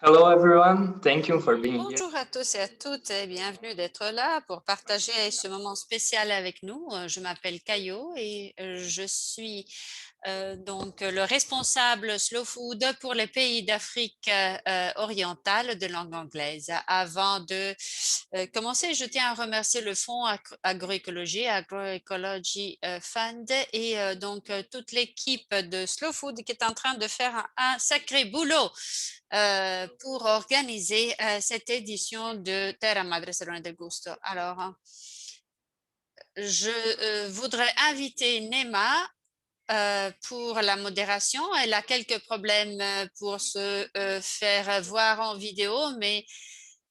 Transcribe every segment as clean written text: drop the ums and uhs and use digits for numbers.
Hello everyone, thank you for being here. Bonjour à tous et à toutes et bienvenue d'être là pour partager ce moment spécial avec nous. Je m'appelle Caio et je suis donc le responsable Slow Food pour les pays d'Afrique orientale de langue anglaise. Avant de commencer, je tiens à remercier le Fonds Agroécologie, Agroecology Fund et donc toute l'équipe de Slow Food qui est en train de faire un sacré boulot pour organiser cette édition de Terra Madre Salone del Gusto. Alors, je voudrais inviter Nema pour la modération. Elle a quelques problèmes pour se faire voir en vidéo, mais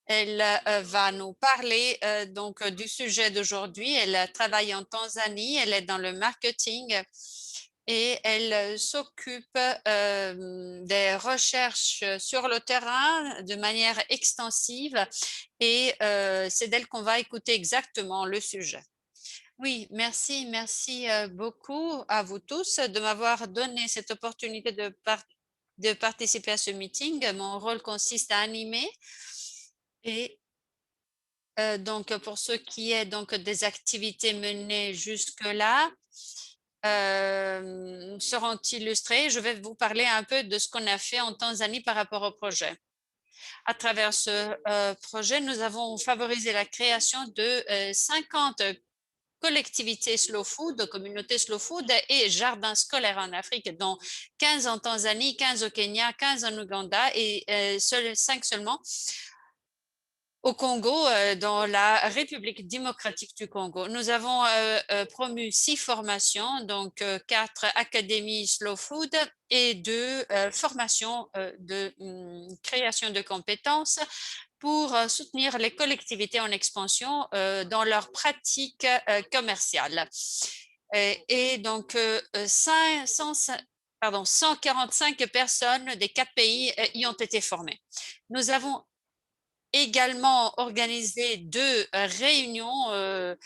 elle va nous parler donc du sujet d'aujourd'hui. Elle travaille en Tanzanie, elle est dans le marketing et elle s'occupe des recherches sur le terrain de manière extensive et c'est d'elle qu'on va écouter exactement le sujet. Oui, merci beaucoup à vous tous de m'avoir donné cette opportunité de participer à ce meeting. Mon rôle consiste à animer et donc pour ce qui est donc des activités menées jusque-là, seront illustrées. Je vais vous parler un peu de ce qu'on a fait en Tanzanie par rapport au projet. À travers ce projet, nous avons favorisé la création de 50 collectivités slow food, communautés slow food et jardins scolaires en Afrique, dont 15 en Tanzanie, 15 au Kenya, 15 en Ouganda et 5 seulement au Congo, dans la République démocratique du Congo. Nous avons promu 6 formations, donc 4 académies slow food et 2 formations de création de compétences pour soutenir les collectivités en expansion dans leurs pratiques commerciales. Et donc, 145 personnes des 4 pays y ont été formées. Nous avons également organisé 2 réunions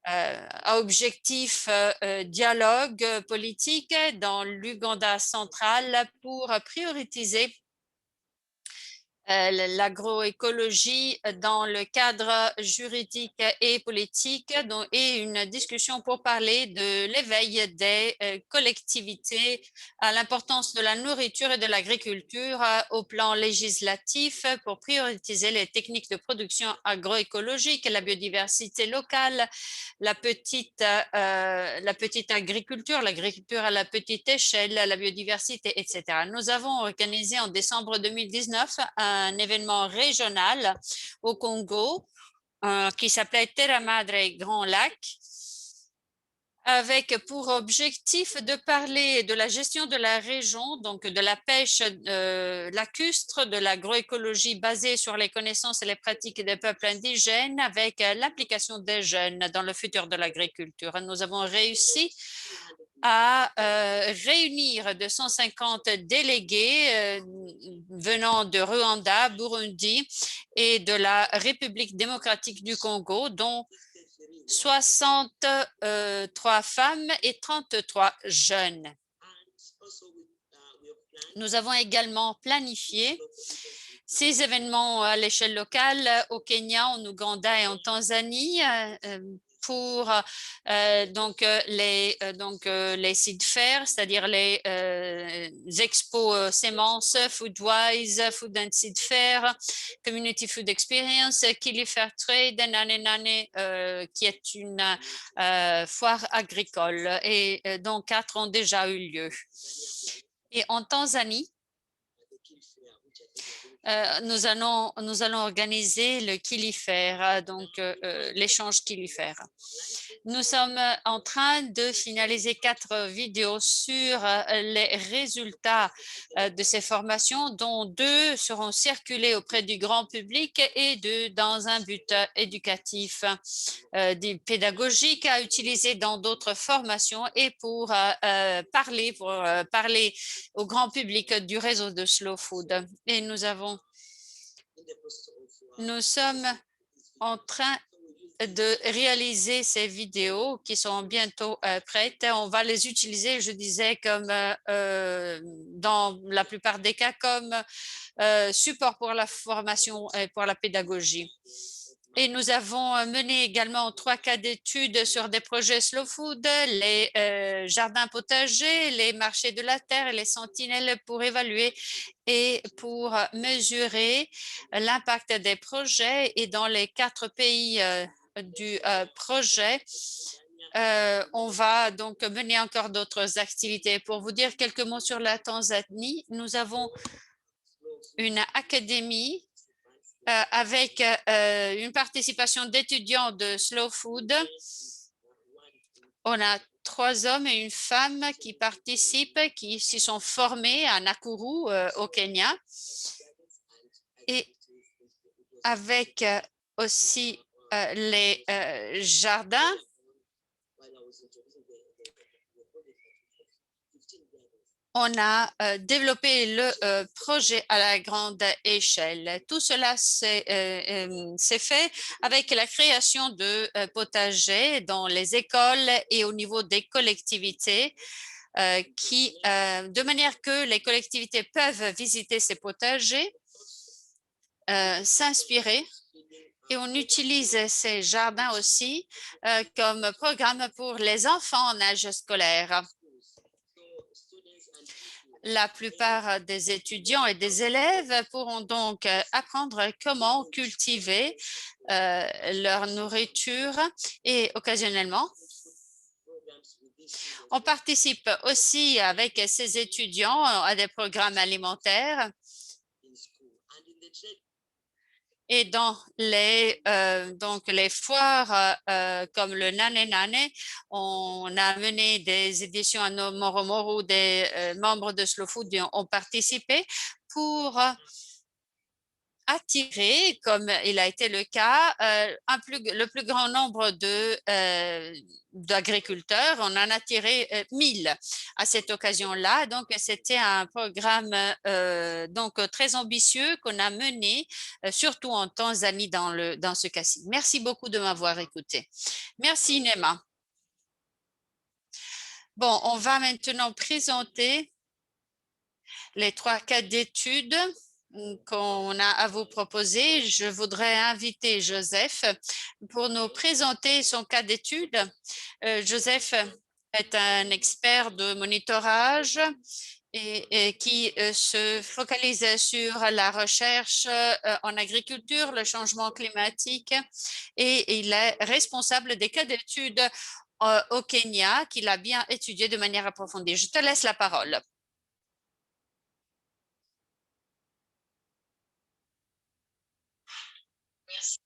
à objectif dialogue politique dans l'Ouganda central pour prioriser l'agroécologie dans le cadre juridique et politique et une discussion pour parler de l'éveil des collectivités à l'importance de la nourriture et de l'agriculture au plan législatif pour prioriser les techniques de production agroécologique, la biodiversité locale, la petite agriculture, l'agriculture à la petite échelle, la biodiversité, etc. Nous avons organisé en décembre 2019 un événement régional au Congo qui s'appelait Terra Madre Grand Lac, avec pour objectif de parler de la gestion de la région, donc de la pêche lacustre, de l'agroécologie basée sur les connaissances et les pratiques des peuples indigènes, avec l'implication des jeunes dans le futur de l'agriculture. Nous avons réussi à réunir 250 délégués venant de Rwanda, Burundi et de la République démocratique du Congo, dont 63 femmes et 33 jeunes. Nous avons également planifié 6 événements à l'échelle locale au Kenya, en Ouganda et en Tanzanie pour les seed fairs, c'est-à-dire les expos semences, Foodwise, Food and Seed Fair, Community Food Experience, Kili Fair Trade, Nane Nane, qui est une foire agricole et dont 4 ont déjà eu lieu. Et en Tanzanie, nous allons organiser le Kilifer, donc l'échange Kilifer. Nous sommes en train de finaliser 4 vidéos sur les résultats de ces formations, dont 2 seront circulées auprès du grand public et 2 dans un but éducatif, pédagogique à utiliser dans d'autres formations et pour parler au grand public du réseau de Slow Food. Et nous avons Nous sommes en train de réaliser ces vidéos qui sont bientôt prêtes. On va les utiliser, je disais, comme dans la plupart des cas, comme support pour la formation et pour la pédagogie. Et nous avons mené également 3 cas d'études sur des projets slow food, les jardins potagers, les marchés de la terre et les sentinelles pour évaluer et pour mesurer l'impact des projets. Et dans les 4 pays du projet, on va donc mener encore d'autres activités. Pour vous dire quelques mots sur la Tanzanie, nous avons une académie avec une participation d'étudiants de Slow Food. On a 3 hommes et une femme qui participent, qui s'y sont formés à Nakuru au Kenya. Et avec aussi les jardins. On a développé le projet à la grande échelle. Tout cela s'est fait avec la création de potagers dans les écoles et au niveau des collectivités, de manière que les collectivités peuvent visiter ces potagers, s'inspirer. Et on utilise ces jardins aussi comme programme pour les enfants en âge scolaire. La plupart des étudiants et des élèves pourront donc apprendre comment cultiver leur nourriture et occasionnellement, on participe aussi avec ces étudiants à des programmes alimentaires. Et dans donc les foires comme le Nane Nane, on a mené des éditions à nos Moromoru où des membres de Slow Food ont participé pour attirer, comme il a été le cas, le plus grand nombre d'agriculteurs. On en a attiré 1000 à cette occasion-là. Donc, c'était un programme donc très ambitieux qu'on a mené, surtout en Tanzanie dans ce cas-ci. Merci beaucoup de m'avoir écouté. Merci, Nema. Bon, on va maintenant présenter les 3 cas d'études qu'on a à vous proposer. Je voudrais inviter Joseph pour nous présenter son cas d'étude. Joseph est un expert de monitorage et qui se focalise sur la recherche en agriculture, le changement climatique, et il est responsable des cas d'études au Kenya qu'il a bien étudié de manière approfondie. Je te laisse la parole. Merci.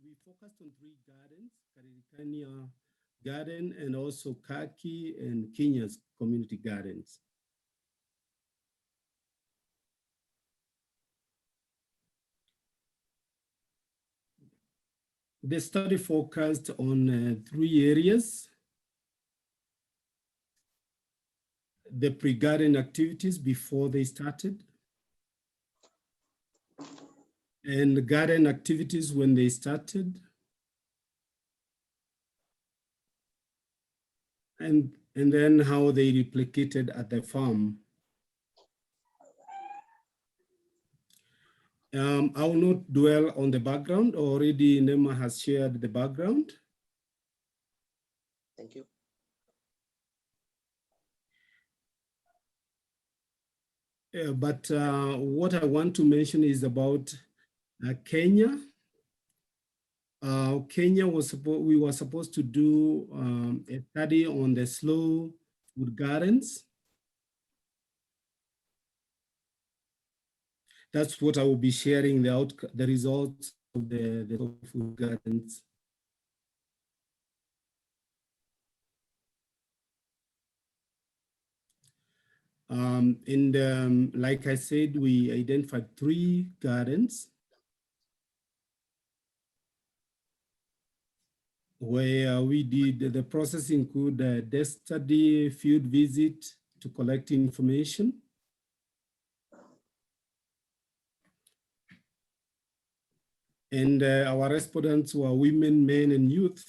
We focused on 3 gardens, Karirikania Garden and also Kaki and Kenya's community gardens. The study focused on 3 areas: the pre-garden activities before they started, and the garden activities when they started, and then how they replicated at the farm. I will not dwell on the background. Already Nema has shared the background. Thank you. But what I want to mention is about Kenya. Kenya we were supposed to do a study on the slow food gardens. that's what I will be sharing the results of the food gardens. Like I said, we identified 3 gardens where we did the process include a desk study, field visit to collect information. And our respondents were women, men, and youth,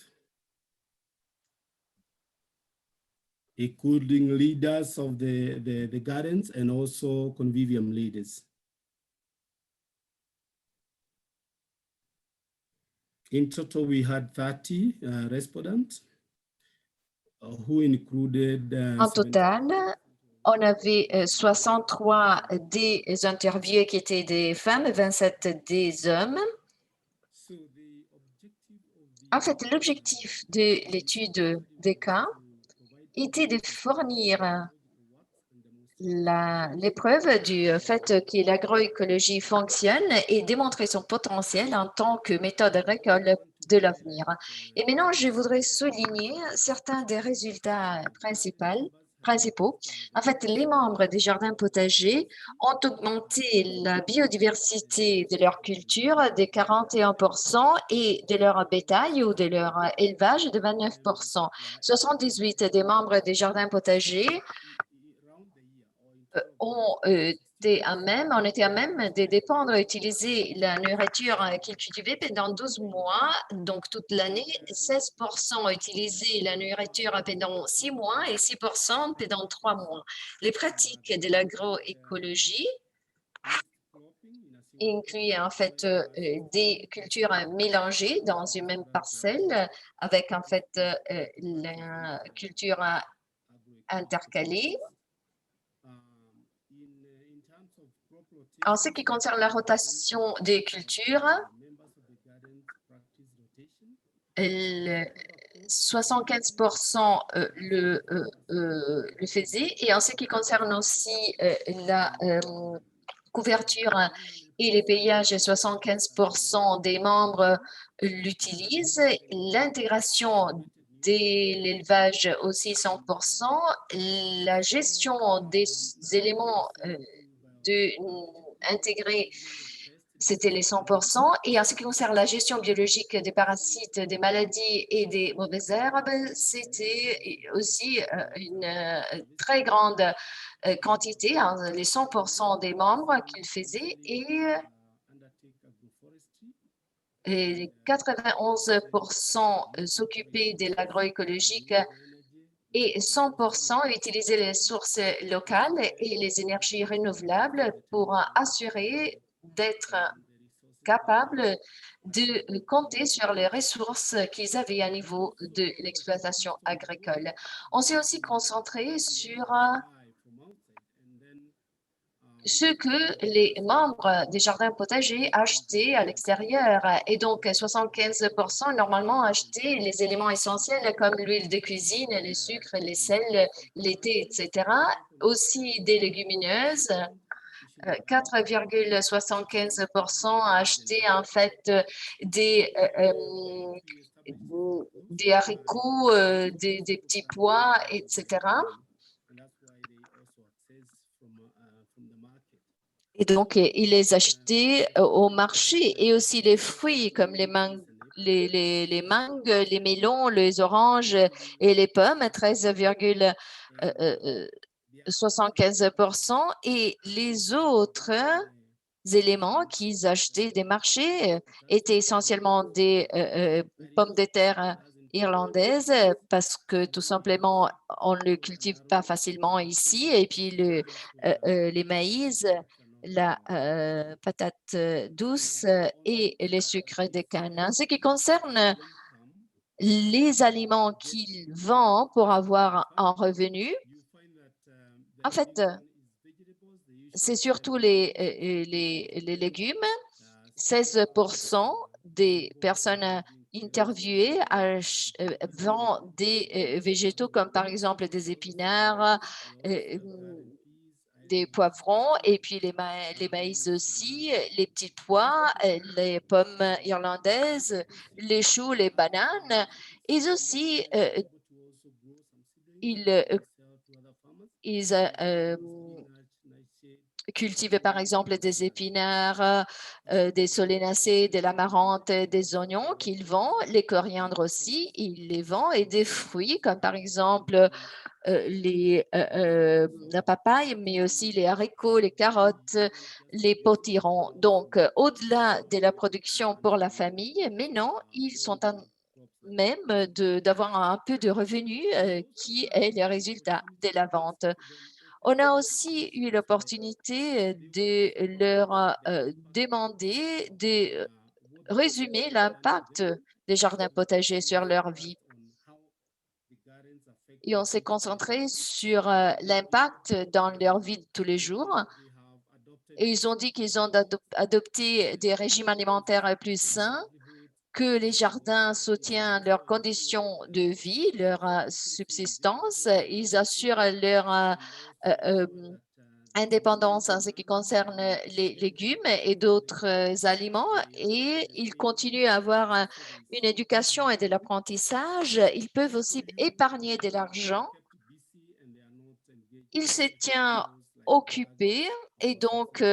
including leaders of the gardens and also convivium leaders. In total, we had 30 respondents who included... En total, on avait 63 des interviewés qui étaient des femmes, 27 des hommes. En fait, l'objectif de l'étude des cas était de fournir les preuves du fait que l'agroécologie fonctionne et démontrer son potentiel en tant que méthode agricole de l'avenir. Et maintenant, je voudrais souligner certains des résultats principaux. En fait, les membres des jardins potagers ont augmenté la biodiversité de leur culture de 41% et de leur bétail ou de leur élevage de 29%. 78 des membres des jardins potagers on était à même de dépendre utiliser la nourriture qu'ils cultivaient pendant 12 mois, donc toute l'année. 16% ont utilisé la nourriture pendant 6 mois et 6% pendant 3 mois. Les pratiques de l'agroécologie incluent en fait des cultures mélangées dans une même parcelle avec en fait la culture intercalée. En ce qui concerne la rotation des cultures, 75% le faisaient. Et en ce qui concerne aussi la couverture et les payages, 75% des membres l'utilisent. L'intégration de l'élevage aussi 100%. La gestion des éléments intégrés, c'était les 100%. Et en ce qui concerne la gestion biologique des parasites, des maladies et des mauvaises herbes, c'était aussi une très grande quantité, hein, les 100% des membres qu'ils faisaient et 91% s'occupaient de l'agroécologique et 100% utiliser les sources locales et les énergies renouvelables pour assurer d'être capables de compter sur les ressources qu'ils avaient à niveau de l'exploitation agricole. On s'est aussi concentré sur ce que les membres des jardins potagers achetaient à l'extérieur. Et donc, 75% normalement achetaient les éléments essentiels comme l'huile de cuisine, le sucre, les sels, les thés, etc. Aussi des légumineuses. 4,75% achetaient en fait des haricots, des petits pois, etc. Et donc, ils les achetaient au marché et aussi les fruits comme les mangues, les melons, les oranges et les pommes, 13,75%. Et les autres éléments qu'ils achetaient des marchés étaient essentiellement des pommes de terre irlandaises parce que tout simplement, on ne le cultive pas facilement ici. Et puis, les maïs, la patate douce et les sucres de canne. En ce qui concerne les aliments qu'ils vendent pour avoir un revenu, en fait, c'est surtout les légumes. 16% des personnes interviewées vendent des végétaux comme par exemple des épinards, des poivrons et puis les maïs aussi, les petits pois, les pommes irlandaises, les choux, les bananes. Et aussi, ils cultivaient par exemple des épinards, des solanacées, de l'amarante, des oignons qu'ils vendent, les coriandres aussi, ils les vendent, et des fruits comme par exemple la papaye, mais aussi les haricots, les carottes, les potirons. Donc, au-delà de la production pour la famille, mais non, ils sont même d'avoir un peu de revenus qui est le résultat de la vente. On a aussi eu l'opportunité de leur demander de résumer l'impact des jardins potagers sur leur vie. Et on s'est concentré sur l'impact dans leur vie de tous les jours. Et ils ont dit qu'ils ont adopté des régimes alimentaires plus sains, que les jardins soutiennent leurs conditions de vie, leur subsistance. Ils assurent leur indépendance en ce qui concerne les légumes et d'autres aliments, et ils continuent à avoir une éducation et de l'apprentissage. Ils peuvent aussi épargner de l'argent. Ils se tiennent occupés et donc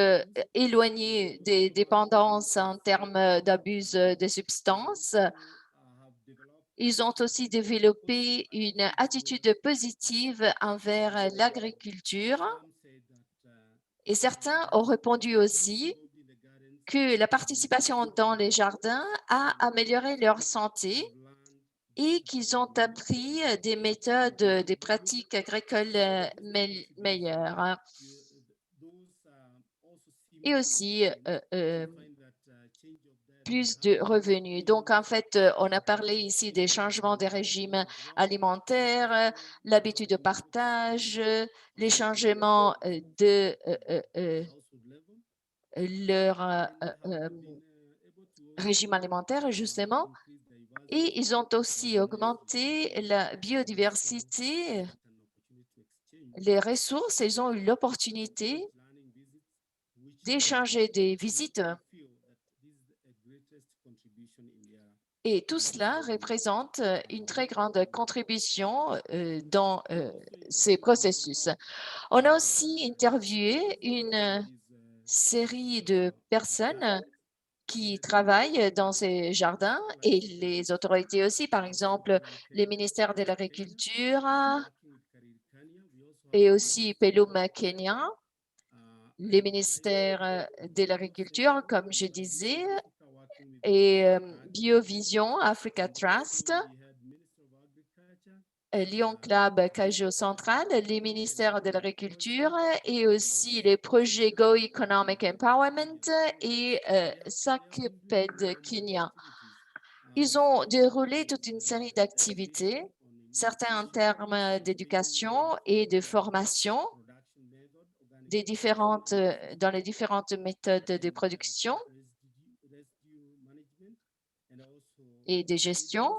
éloignés des dépendances en termes d'abus de substances. Ils ont aussi développé une attitude positive envers l'agriculture. Et certains ont répondu aussi que la participation dans les jardins a amélioré leur santé et qu'ils ont appris des méthodes, des pratiques agricoles meilleures. Et aussi plus de revenus. Donc, en fait, on a parlé ici des changements des régimes alimentaires, l'habitude de partage, les changements de leur régime alimentaire, justement. Et ils ont aussi augmenté la biodiversité, les ressources. Ils ont eu l'opportunité d'échanger des visites. Et tout cela représente une très grande contribution dans ces processus. On a aussi interviewé une série de personnes qui travaillent dans ces jardins et les autorités aussi, par exemple, les ministères de l'Agriculture et aussi Pelum Kenya, les ministères de l'Agriculture, comme je disais, et Biovision Africa Trust, Lyon Club Cajou Central, les ministères de l'Agriculture et aussi les projets Go Economic Empowerment et SACPED Kenya. Ils ont déroulé toute une série d'activités, certains en termes d'éducation et de formation dans les différentes méthodes de production et de gestion.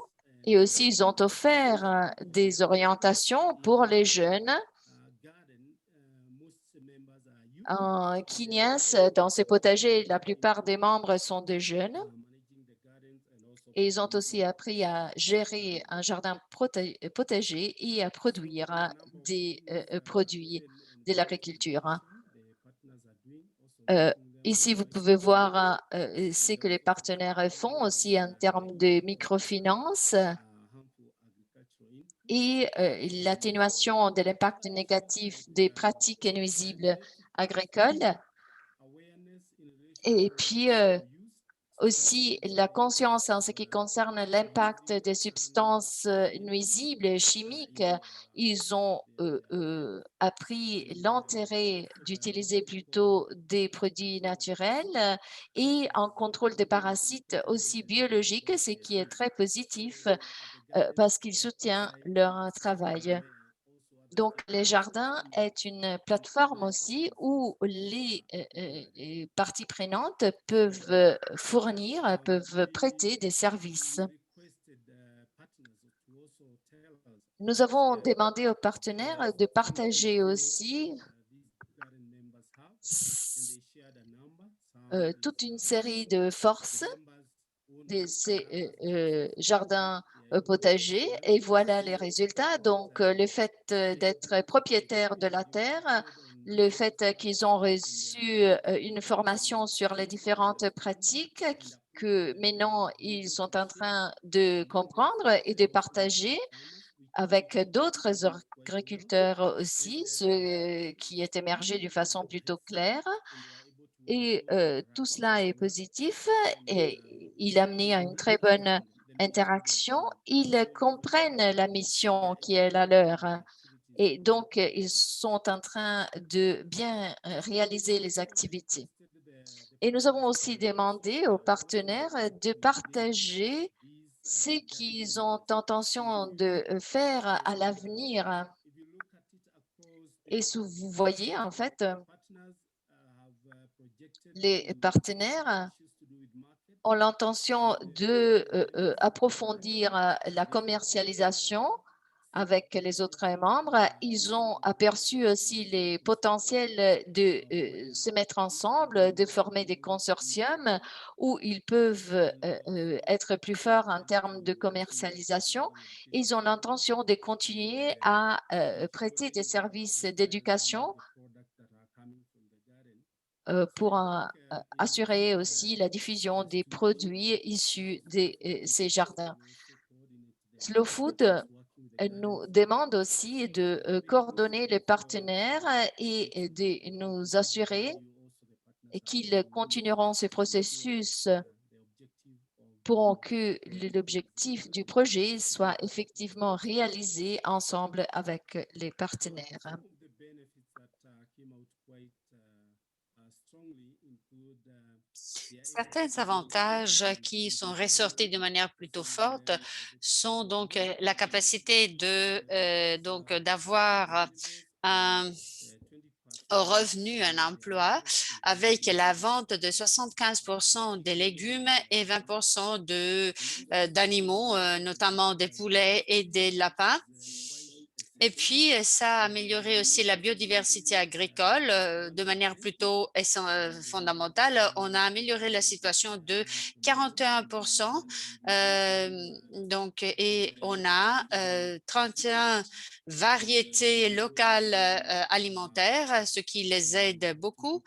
Et aussi, ils ont offert des orientations pour les jeunes. En Kenyas, dans ces potagers, la plupart des membres sont des jeunes. Et ils ont aussi appris à gérer un jardin potager et à produire des produits de l'agriculture. Ici, vous pouvez voir ce que les partenaires font aussi en termes de microfinance et l'atténuation de l'impact négatif des pratiques nuisibles agricoles. Et puis, aussi la conscience en ce qui concerne l'impact des substances nuisibles chimiques. Ils ont appris l'intérêt d'utiliser plutôt des produits naturels et un contrôle des parasites aussi biologiques, ce qui est très positif parce qu'il soutient leur travail. Donc, les jardins est une plateforme aussi où les parties prenantes peuvent fournir, peuvent prêter des services. Nous avons demandé aux partenaires de partager aussi toute une série de forces de ces jardins potagers et voilà les résultats. Donc, le fait d'être propriétaire de la terre, le fait qu'ils ont reçu une formation sur les différentes pratiques que maintenant ils sont en train de comprendre et de partager avec d'autres agriculteurs aussi, ce qui est émergé de façon plutôt claire. Et tout cela est positif et il a amené à une très bonne interaction. Ils comprennent la mission qui est la leur et donc ils sont en train de bien réaliser les activités. Et nous avons aussi demandé aux partenaires de partager ce qu'ils ont intention de faire à l'avenir. Et si vous voyez, en fait, les partenaires ont l'intention de approfondir la commercialisation avec les autres membres. Ils ont aperçu aussi les potentiels de se mettre ensemble, de former des consortiums où ils peuvent être plus forts en termes de commercialisation. Ils ont l'intention de continuer à prêter des services d'éducation pour assurer aussi la diffusion des produits issus de ces jardins. Slow Food nous demande aussi de coordonner les partenaires et de nous assurer qu'ils continueront ce processus pour que l'objectif du projet soit effectivement réalisé ensemble avec les partenaires. Certains avantages qui sont ressortis de manière plutôt forte sont donc la capacité d'avoir un revenu, un emploi, avec la vente de 75% des légumes et 20% d'animaux, notamment des poulets et des lapins. Et puis, ça a amélioré aussi la biodiversité agricole de manière plutôt fondamentale. On a amélioré la situation de 41%. Et on a 31 variétés locales alimentaires, ce qui les aide beaucoup.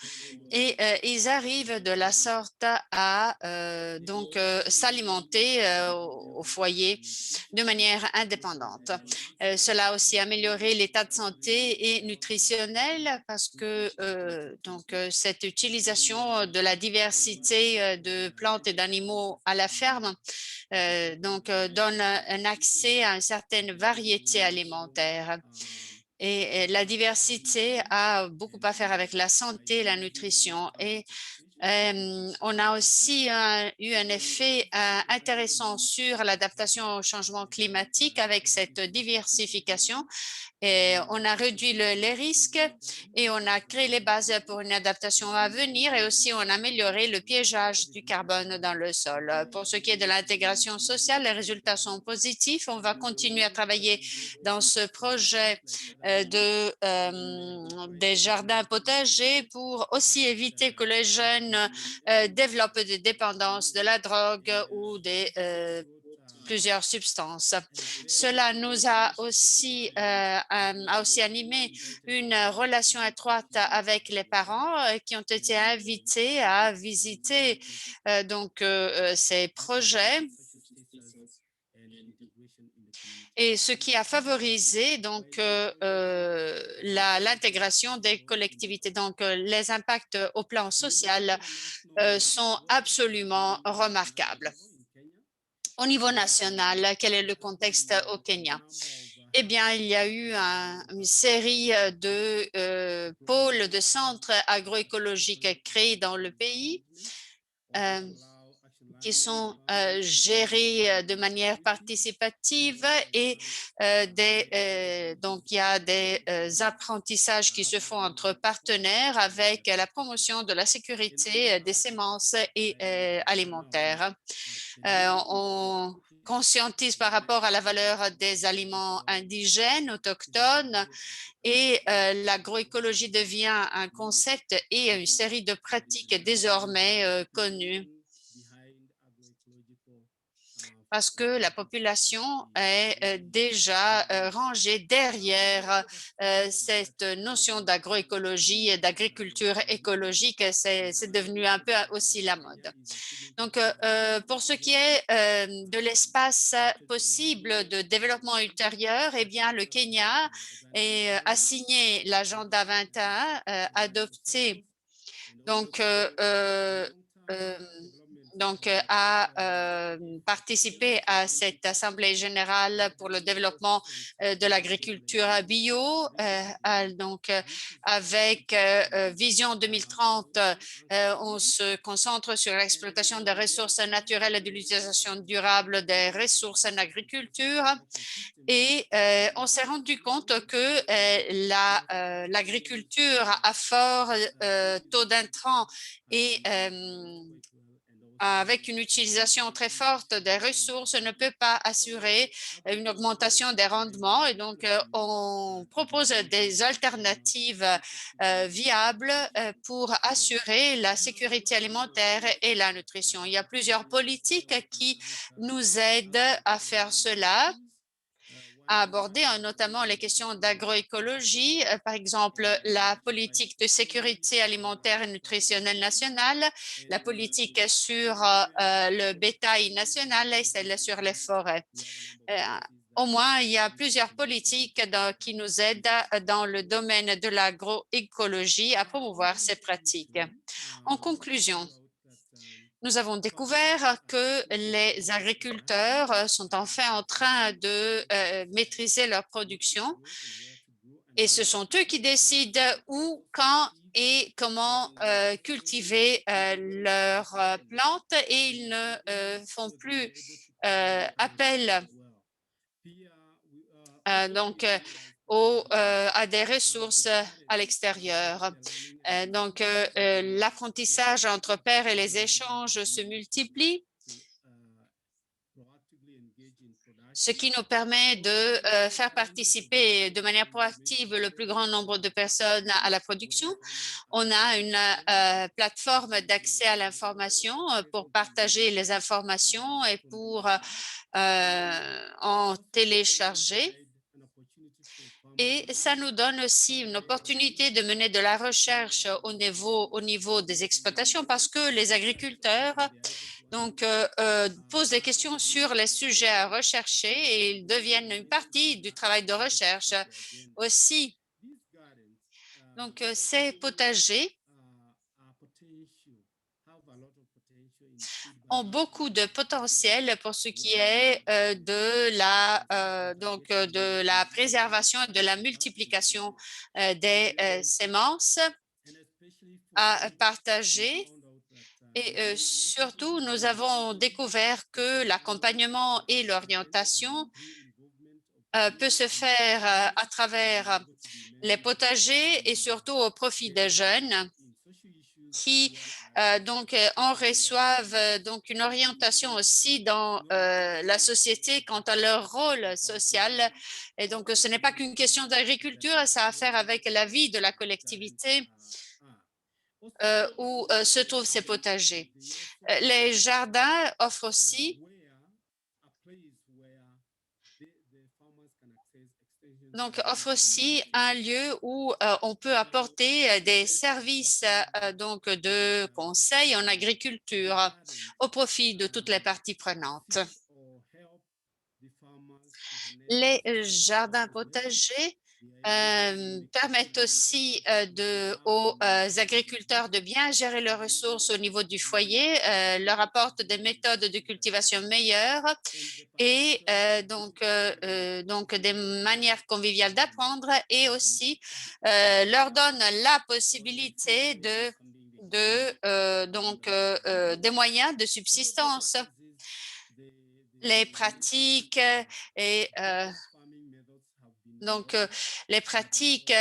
Et ils arrivent de la sorte à s'alimenter au foyer de manière indépendante. Cela a aussi amélioré l'état de santé et nutritionnel parce que cette utilisation de la diversité de plantes et d'animaux à la ferme donne un accès à une certaine variété alimentaire. Et la diversité a beaucoup à faire avec la santé et la nutrition. Et on a aussi eu un effet intéressant sur l'adaptation au changement climatique avec cette diversification. Et on a réduit les risques et on a créé les bases pour une adaptation à venir et aussi on a amélioré le piégeage du carbone dans le sol. Pour ce qui est de l'intégration sociale, les résultats sont positifs. On va continuer à travailler dans ce projet des jardins potagers pour aussi éviter que les jeunes développent des dépendances de la drogue ou plusieurs substances. Cela nous a aussi animé une relation étroite avec les parents qui ont été invités à visiter ces projets. Et ce qui a favorisé l'intégration des collectivités. Donc, les impacts au plan social sont absolument remarquables. Au niveau national, quel est le contexte au Kenya? Eh bien, il y a eu une série de pôles, de centres agroécologiques créés dans le pays qui sont gérés de manière participative et donc il y a des apprentissages qui se font entre partenaires avec la promotion de la sécurité des semences et alimentaires. On conscientise par rapport à la valeur des aliments indigènes, autochtones, et l'agroécologie devient un concept et une série de pratiques désormais connues parce que la population est déjà rangée derrière cette notion d'agroécologie et d'agriculture écologique. C'est devenu un peu aussi la mode. Donc, pour ce qui est de l'espace possible de développement ultérieur, eh bien, le Kenya a signé l'agenda 21 adopté a participé à cette Assemblée générale pour le développement de l'agriculture bio. Avec Vision 2030, on se concentre sur l'exploitation des ressources naturelles et de l'utilisation durable des ressources en agriculture. Et on s'est rendu compte que l'agriculture à fort taux d'intrants et avec une utilisation très forte des ressources ne peut pas assurer une augmentation des rendements. Et donc, on propose des alternatives viables pour assurer la sécurité alimentaire et la nutrition. Il y a plusieurs politiques qui nous aident à faire cela, à aborder notamment les questions d'agroécologie, par exemple la politique de sécurité alimentaire et nutritionnelle nationale, la politique sur le bétail national et celle sur les forêts. Au moins, il y a plusieurs politiques qui nous aident dans le domaine de l'agroécologie à promouvoir ces pratiques. En conclusion, nous avons découvert que les agriculteurs sont enfin en train de maîtriser leur production et ce sont eux qui décident où, quand et comment cultiver leurs plantes et ils ne font plus appel à des ressources à l'extérieur. L'apprentissage entre pairs et les échanges se multiplient, ce qui nous permet de faire participer de manière proactive le plus grand nombre de personnes à la production. On a une plateforme d'accès à l'information pour partager les informations et pour en télécharger. Et ça nous donne aussi une opportunité de mener de la recherche au niveau des exploitations parce que les agriculteurs posent des questions sur les sujets à rechercher et ils deviennent une partie du travail de recherche aussi. Donc, ces potagers ont beaucoup de potentiel pour ce qui est de la préservation et de la multiplication des semences à partager. Et surtout, nous avons découvert que l'accompagnement et l'orientation peut se faire à travers les potagers et surtout au profit des jeunes qui en reçoivent donc une orientation aussi dans la société quant à leur rôle social. Et donc, ce n'est pas qu'une question d'agriculture, ça a à faire avec la vie de la collectivité où se trouvent ces potagers. Les jardins offrent aussi un lieu où on peut apporter des services de conseil en agriculture au profit de toutes les parties prenantes. Les jardins potagers permettent aussi aux agriculteurs de bien gérer leurs ressources au niveau du foyer, leur apportent des méthodes de cultivation meilleures et des manières conviviales d'apprendre et aussi leur donnent la possibilité des moyens de subsistance. Les pratiques et les pratiques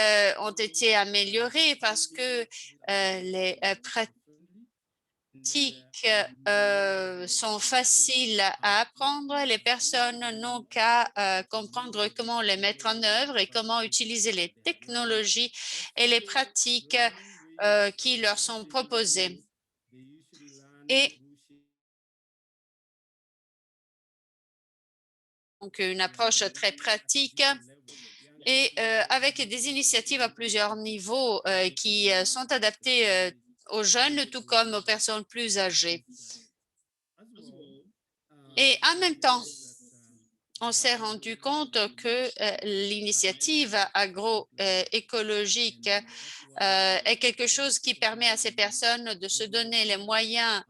ont été améliorées parce que les pratiques sont faciles à apprendre. Les personnes n'ont qu'à comprendre comment les mettre en œuvre et comment utiliser les technologies et les pratiques qui leur sont proposées. Et donc, une approche très pratique et avec des initiatives à plusieurs niveaux qui sont adaptées aux jeunes, tout comme aux personnes plus âgées. Et en même temps, on s'est rendu compte que l'initiative agroécologique est quelque chose qui permet à ces personnes de se donner les moyens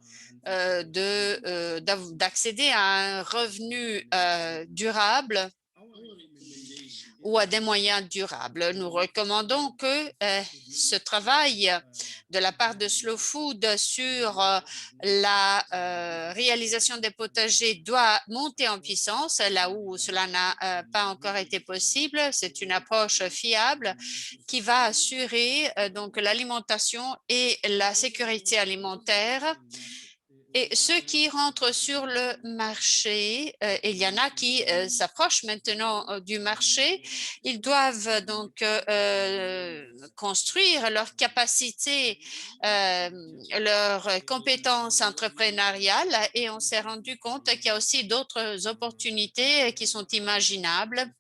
d'accéder à un revenu durable ou à des moyens durables. Nous recommandons que ce travail de la part de Slow Food sur la réalisation des potagers doit monter en puissance là où cela n'a pas encore été possible. C'est une approche fiable qui va assurer donc l'alimentation et la sécurité alimentaire. Et ceux qui rentrent sur le marché, il y en a qui s'approchent maintenant du marché, ils doivent donc construire leur capacité, leurs compétences entrepreneuriales et on s'est rendu compte qu'il y a aussi d'autres opportunités qui sont imaginables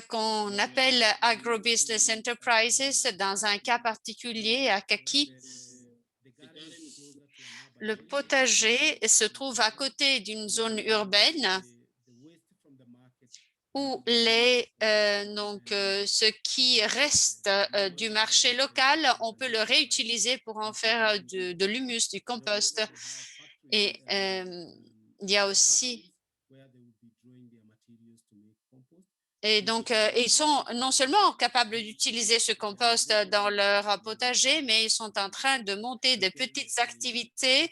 qu'on appelle Agro-Business Enterprises dans un cas particulier à Kaki. Le potager se trouve à côté d'une zone urbaine où ce qui reste du marché local, on peut le réutiliser pour en faire de l'humus, du compost. Et il y a aussi... Et donc, ils sont non seulement capables d'utiliser ce compost dans leur potager, mais ils sont en train de monter des petites activités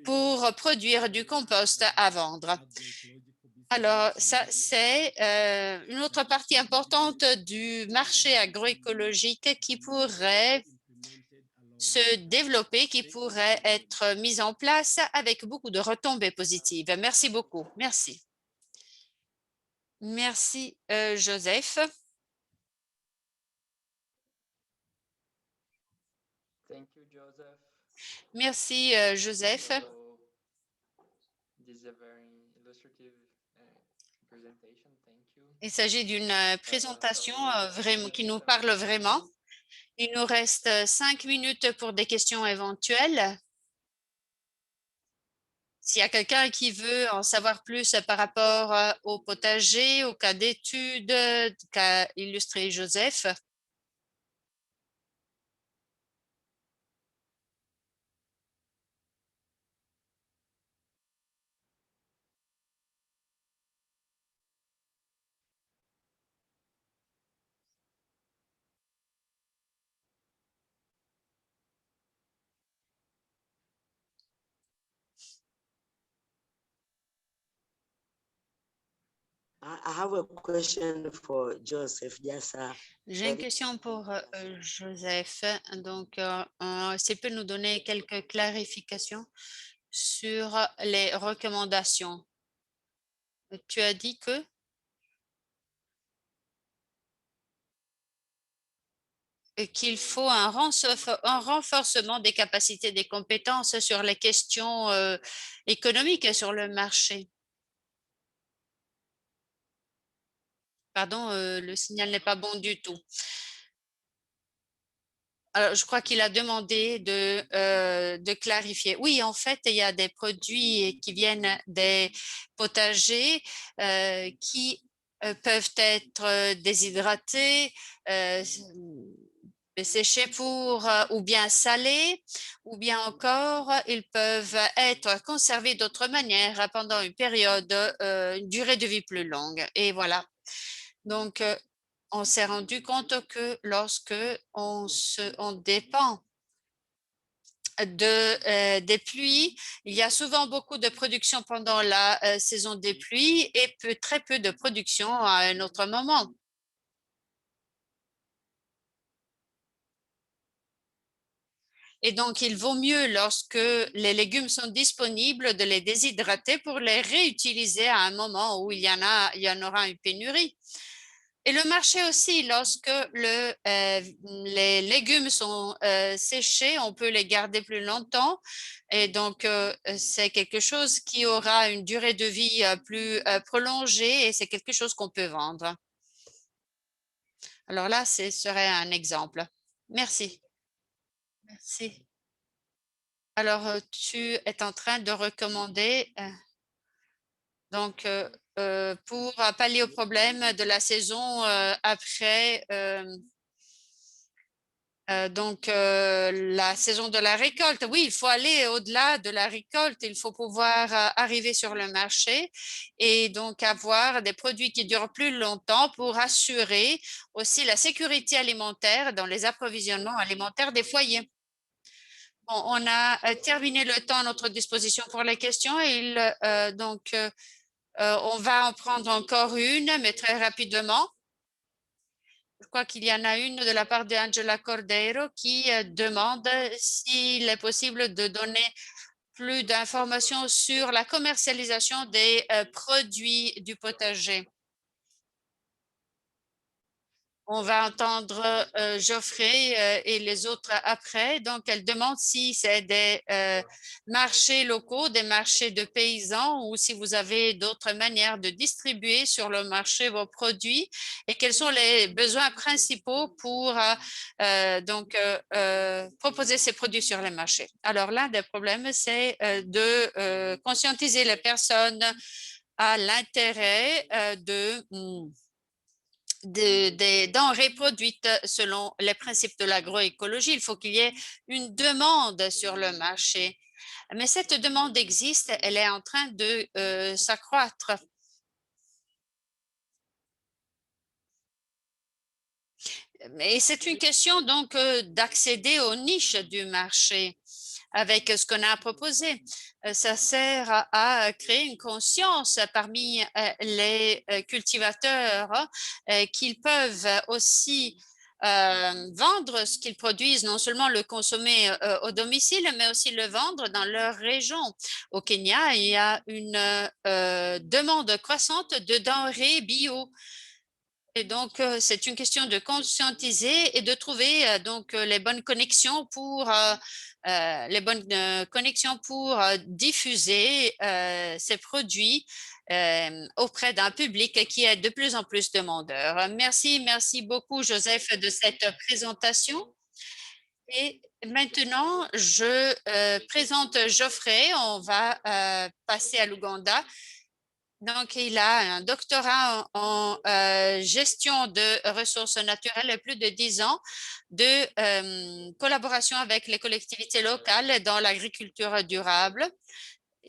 pour produire du compost à vendre. Alors, ça, c'est une autre partie importante du marché agroécologique qui pourrait se développer, qui pourrait être mise en place avec beaucoup de retombées positives. Merci beaucoup. Merci. Merci, Joseph. Thank you, Joseph. Merci, Joseph. So, this is a very illustrative presentation. Thank you. Il s'agit d'une présentation vraiment, qui nous parle vraiment. Il nous reste 5 minutes pour des questions éventuelles. S'il y a quelqu'un qui veut en savoir plus par rapport au potager, au cas d'étude qu'a illustré Joseph. I have a question for Joseph. J'ai une question pour Joseph. Donc, s'il peut nous donner quelques clarifications sur les recommandations. Tu as dit que qu'il faut un renforcement des capacités, des compétences sur les questions économiques sur le marché. Pardon, le signal n'est pas bon du tout. Alors, je crois qu'il a demandé de clarifier. Oui, en fait, il y a des produits qui viennent des potagers qui peuvent être déshydratés, séchés ou bien salés, ou bien encore, ils peuvent être conservés d'autre manière pendant une période, une durée de vie plus longue. Et voilà. Donc, on s'est rendu compte que lorsque on dépend des pluies. Il y a souvent beaucoup de production pendant la saison des pluies et très peu de production à un autre moment. Et donc, il vaut mieux, lorsque les légumes sont disponibles, de les déshydrater pour les réutiliser à un moment où il y en aura une pénurie. Et le marché aussi, lorsque les légumes sont séchés, on peut les garder plus longtemps. Et donc, c'est quelque chose qui aura une durée de vie plus prolongée et c'est quelque chose qu'on peut vendre. Alors là, ce serait un exemple. Merci. Merci. Alors, tu es en train de recommander, pour pallier au problème de la saison après la saison de la récolte. Oui, il faut aller au-delà de la récolte. Il faut pouvoir arriver sur le marché et donc avoir des produits qui durent plus longtemps pour assurer aussi la sécurité alimentaire dans les approvisionnements alimentaires des foyers. Bon, on a terminé le temps à notre disposition pour les questions. On va en prendre encore une, mais très rapidement. Je crois qu'il y en a une de la part d'Angela Cordeiro qui demande s'il est possible de donner plus d'informations sur la commercialisation des produits du potager. On va entendre Geoffrey et les autres après. Donc, elle demande si c'est des marchés locaux, des marchés de paysans ou si vous avez d'autres manières de distribuer sur le marché vos produits et quels sont les besoins principaux pour proposer ces produits sur les marchés. Alors, l'un des problèmes, c'est de conscientiser les personnes à l'intérêt des denrées produites selon les principes de l'agroécologie. Il faut qu'il y ait une demande sur le marché. Mais cette demande existe, elle est en train de s'accroître. Mais c'est une question donc d'accéder aux niches du marché avec ce qu'on a proposé. Ça sert à créer une conscience parmi les cultivateurs qu'ils peuvent aussi vendre ce qu'ils produisent, non seulement le consommer au domicile, mais aussi le vendre dans leur région. Au Kenya, il y a une demande croissante de denrées bio. Et donc, c'est une question de conscientiser et de trouver les bonnes connexions pour diffuser ces produits auprès d'un public qui est de plus en plus demandeur. Merci beaucoup, Joseph, de cette présentation. Et maintenant, je présente Geoffrey. On va passer à l'Ouganda. Donc, il a un doctorat en gestion de ressources naturelles et plus de 10 ans de collaboration avec les collectivités locales dans l'agriculture durable.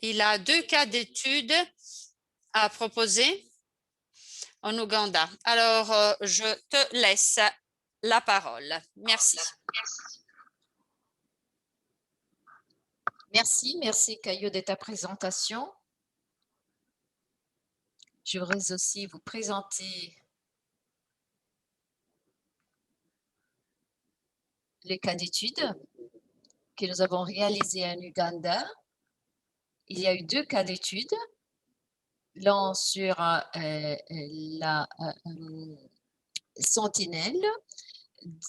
Il a 2 cas d'études à proposer en Ouganda. Alors, je te laisse la parole. Merci. Merci Caillou de ta présentation. Je voudrais aussi vous présenter les cas d'études que nous avons réalisés en Ouganda. Il y a eu 2 cas d'études, l'un sur la sentinelle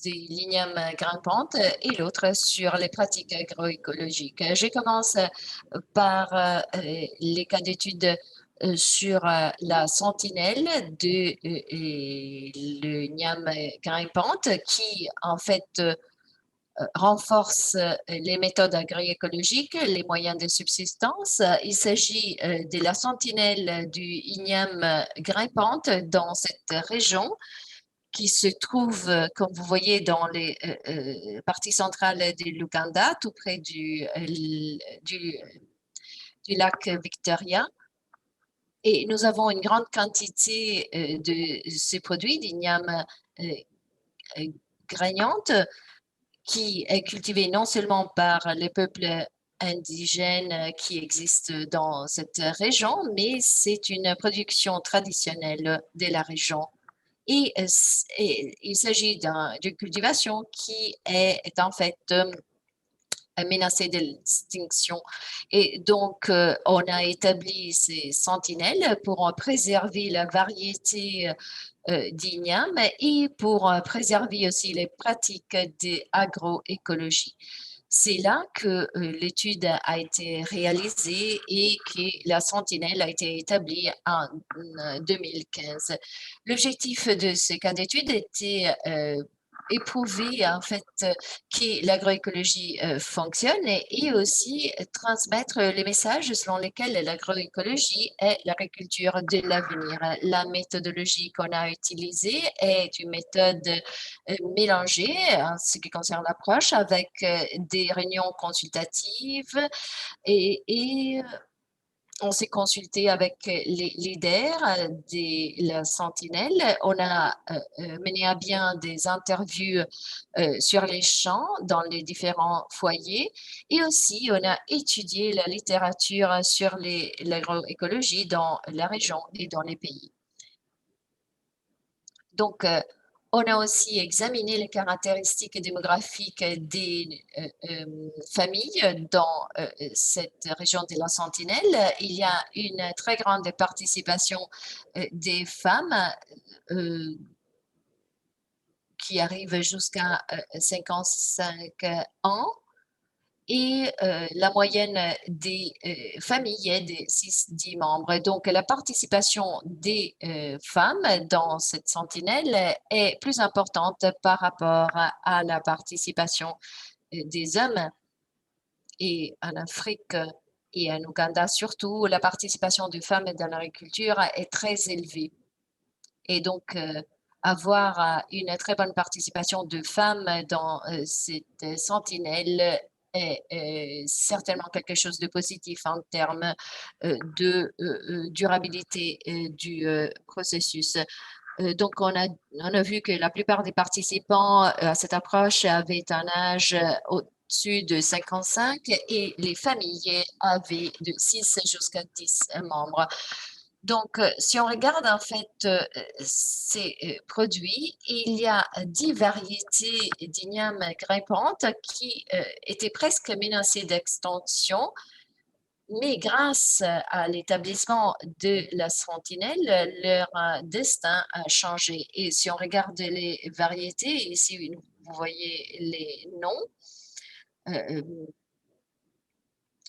des lignes grimpantes et l'autre sur les pratiques agroécologiques. Je commence par les cas d'études sur la sentinelle de le Niam grimpante qui en fait renforce les méthodes agroécologiques, les moyens de subsistance. Il s'agit de la sentinelle du Ignam grimpante dans cette région qui se trouve, comme vous voyez, dans les parties centrales de l'Ouganda, tout près du lac Victoria. Et nous avons une grande quantité de ces produits, d'igname grainante, qui est cultivée non seulement par les peuples indigènes qui existent dans cette région, mais c'est une production traditionnelle de la région. Et il s'agit d'une cultivation qui est en fait menacée d'extinction. Et donc, on a établi ces sentinelles pour préserver la variété d'igname et pour préserver aussi les pratiques d'agroécologie. C'est là que l'étude a été réalisée et que la sentinelle a été établie en 2015. L'objectif de ce cas d'étude était éprouver en fait que l'agroécologie fonctionne et aussi transmettre les messages selon lesquels l'agroécologie est l'agriculture de l'avenir. La méthodologie qu'on a utilisée est une méthode mélangée en ce qui concerne l'approche avec des réunions consultatives et on s'est consulté avec les leaders de la Sentinelle. On a mené à bien des interviews sur les champs dans les différents foyers et aussi on a étudié la littérature sur l'agroécologie dans la région et dans les pays. Donc, on a aussi examiné les caractéristiques démographiques des familles dans cette région de la Sentinelle. Il y a une très grande participation des femmes qui arrivent jusqu'à 55 ans. Et la moyenne des familles est de 6-10 membres. Donc, la participation des femmes dans cette sentinelle est plus importante par rapport à la participation des hommes. Et en Afrique et en Ouganda surtout, la participation des femmes dans l'agriculture est très élevée. Et donc, avoir une très bonne participation de femmes dans cette sentinelle est certainement quelque chose de positif en termes de durabilité du processus. Donc, on a vu que la plupart des participants à cette approche avaient un âge au-dessus de 55 et les familles avaient de 6 jusqu'à 10 membres. Donc, si on regarde en fait ces produits, il y a 10 variétés d'igname grimpante qui étaient presque menacées d'extinction, mais grâce à l'établissement de la sentinelle, leur destin a changé. Et si on regarde les variétés, ici vous voyez les noms.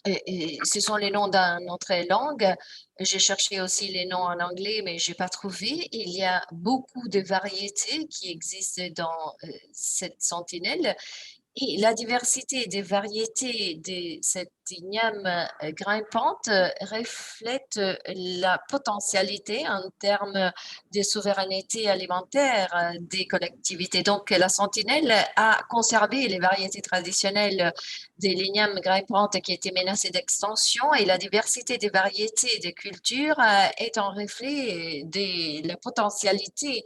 Et ce sont les noms d'une autre langue. J'ai cherché aussi les noms en anglais, mais je n'ai pas trouvé. Il y a beaucoup de variétés qui existent dans cette sentinelle. Et la diversité des variétés de cette igname grimpante reflète la potentialité en termes de souveraineté alimentaire des collectivités. Donc, la sentinelle a conservé les variétés traditionnelles de l'igname grimpante qui étaient menacées d'extinction et la diversité des variétés de cultures est un reflet de la potentialité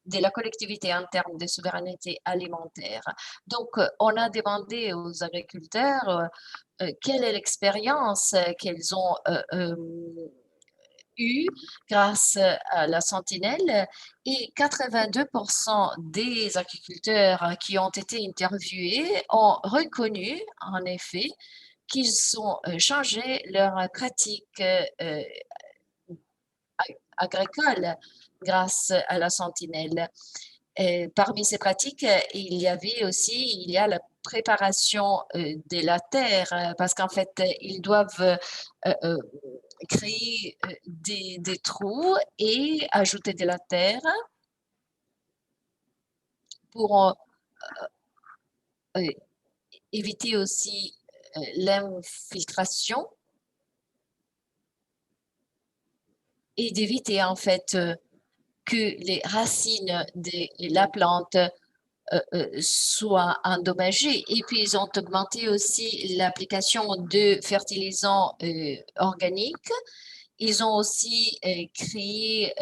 de la collectivité en termes de souveraineté alimentaire. Donc, on a demandé aux agriculteurs quelle est l'expérience qu'ils ont eue grâce à la sentinelle et 82% des agriculteurs qui ont été interviewés ont reconnu en effet qu'ils ont changé leurs pratiques agricoles grâce à la sentinelle. Parmi ces pratiques, il y a la préparation de la terre parce qu'en fait, ils doivent créer des trous et ajouter de la terre pour éviter aussi l'infiltration et d'éviter en fait que les racines de la plante soient endommagées. Et puis, ils ont augmenté aussi l'application de fertilisants organiques. Ils ont aussi créé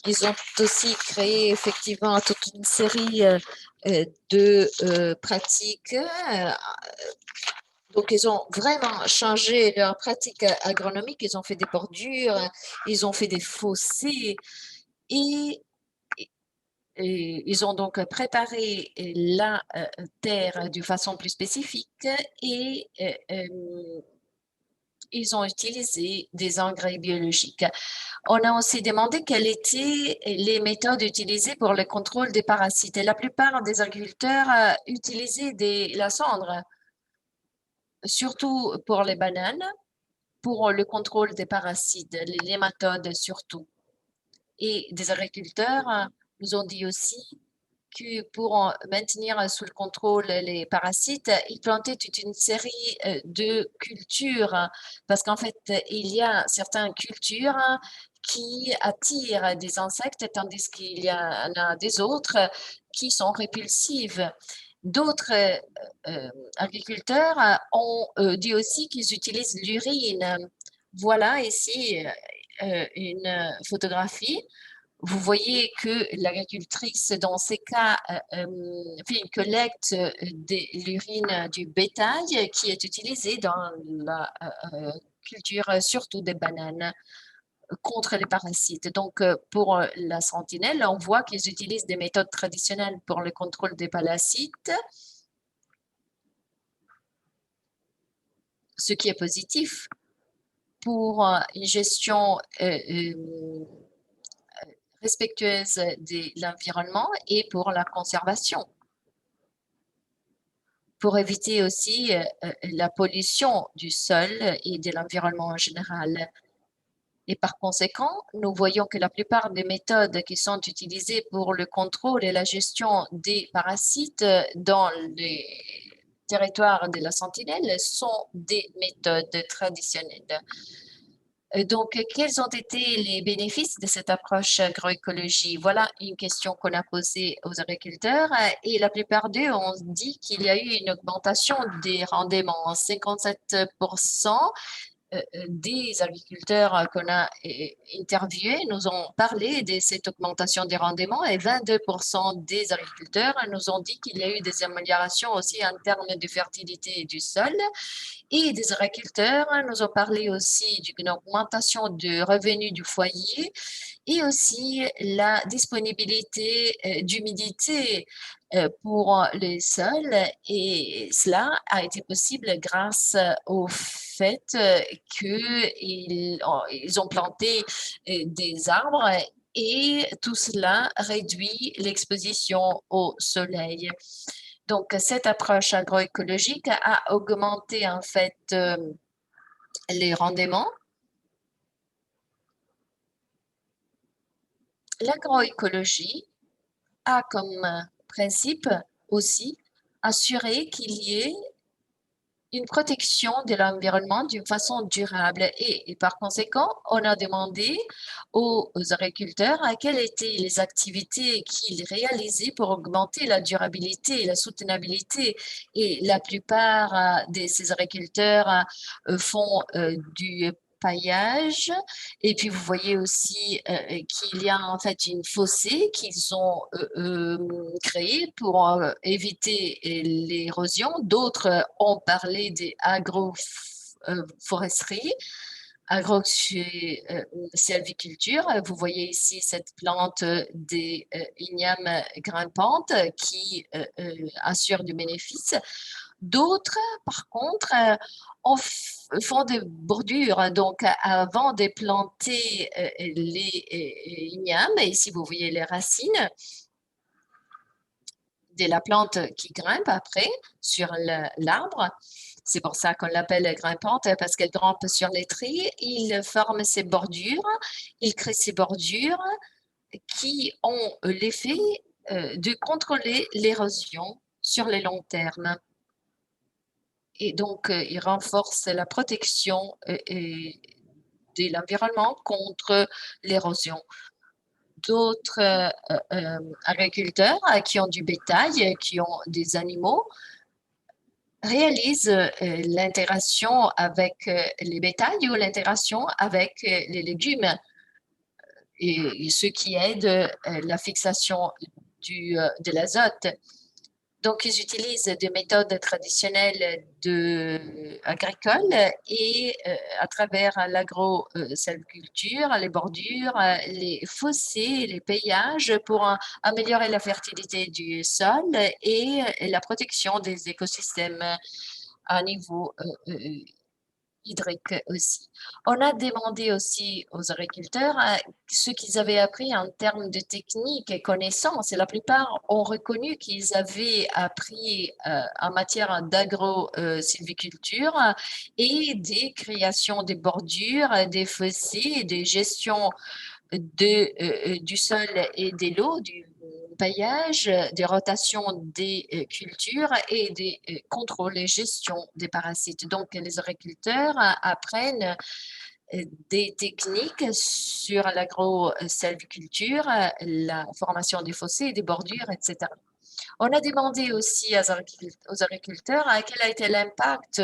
ils ont aussi créé effectivement toute une série de pratiques. Donc, ils ont vraiment changé leur pratique agronomique. Ils ont fait des bordures, ils ont fait des fossés et ils ont donc préparé la terre de façon plus spécifique et ils ont utilisé des engrais biologiques. On a aussi demandé quelles étaient les méthodes utilisées pour le contrôle des parasites. Et la plupart des agriculteurs utilisaient la cendre, surtout pour les bananes, pour le contrôle des parasites, les nématodes surtout. Et des agriculteurs nous ont dit aussi que pour maintenir sous le contrôle les parasites, ils plantaient toute une série de cultures parce qu'en fait, il y a certaines cultures qui attirent des insectes tandis qu'il y en a des autres qui sont répulsives. D'autres agriculteurs ont dit aussi qu'ils utilisent l'urine. Voilà ici une photographie. Vous voyez que l'agricultrice, dans ces cas, fait une collecte de l'urine du bétail qui est utilisée dans la culture, surtout des bananes, contre les parasites. Donc, pour la sentinelle, on voit qu'ils utilisent des méthodes traditionnelles pour le contrôle des parasites, ce qui est positif pour une gestion respectueuse de l'environnement et pour la conservation, pour éviter aussi la pollution du sol et de l'environnement en général. Et par conséquent, nous voyons que la plupart des méthodes qui sont utilisées pour le contrôle et la gestion des parasites dans les territoires de la sentinelle sont des méthodes traditionnelles. Donc, quels ont été les bénéfices de cette approche agroécologie? Voilà une question qu'on a posée aux agriculteurs et la plupart d'eux ont dit qu'il y a eu une augmentation des rendements. 57% des agriculteurs qu'on a interviewés nous ont parlé de cette augmentation des rendements et 22% des agriculteurs nous ont dit qu'il y a eu des améliorations aussi en termes de fertilité du sol. Et des agriculteurs nous ont parlé aussi d'une augmentation de revenus du foyer et aussi la disponibilité d'humidité pour les sols. Et cela a été possible grâce au fait qu'ils ont planté des arbres et tout cela réduit l'exposition au soleil. Donc, cette approche agroécologique a augmenté en fait les rendements. L'agroécologie a comme principe aussi assurer qu'il y ait une protection de l'environnement d'une façon durable et par conséquent, on a demandé aux agriculteurs quelles étaient les activités qu'ils réalisaient pour augmenter la durabilité et la soutenabilité. Et la plupart de ces agriculteurs font du paillage et puis vous voyez aussi qu'il y a en fait une fossée qu'ils ont créée pour éviter l'érosion. D'autres ont parlé des agroforesteries, agro-sylviculture. Vous voyez ici cette plante des ignames grimpantes qui assure du bénéfice. D'autres, par contre, font des bordures. Donc, avant de planter les ignames, et ici vous voyez les racines de la plante qui grimpe après sur l'arbre. C'est pour ça qu'on l'appelle grimpante, parce qu'elle grimpe sur les trilles. Il forme ces bordures, il crée ces bordures qui ont l'effet de contrôler l'érosion sur le long terme. Et donc, il renforce la protection de l'environnement contre l'érosion. D'autres agriculteurs qui ont du bétail, qui ont des animaux, réalisent l'intégration avec les bétails ou l'intégration avec les légumes, et ce qui aide la fixation de l'azote. Donc, ils utilisent des méthodes traditionnelles agricoles et à travers l'agro-saliculture, les bordures, les fossés, les peillages pour améliorer la fertilité du sol et la protection des écosystèmes à niveau hydrique aussi. On a demandé aussi aux agriculteurs ce qu'ils avaient appris en termes de techniques et connaissances, et la plupart ont reconnu qu'ils avaient appris en matière d'agro-sylviculture et des créations des bordures, des fossés, des gestions du sol et de l'eau, du paillage, des rotations des cultures et des contrôles et gestion des parasites. Donc, les agriculteurs apprennent des techniques sur l'agro-sylviculture, la formation des fossés et des bordures, etc. On a demandé aussi aux agriculteurs quel a été l'impact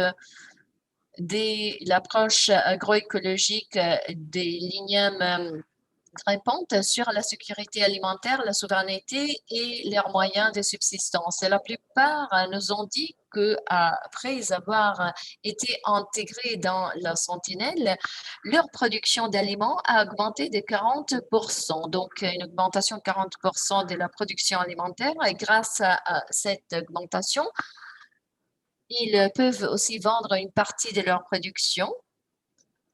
de l'approche agroécologique des lignums grimpantes sur la sécurité alimentaire, la souveraineté et leurs moyens de subsistance. Et la plupart nous ont dit qu'après avoir été intégrés dans la sentinelle, leur production d'aliments a augmenté de 40%. Donc, une augmentation de 40% de la production alimentaire. Et grâce à cette augmentation, ils peuvent aussi vendre une partie de leur production,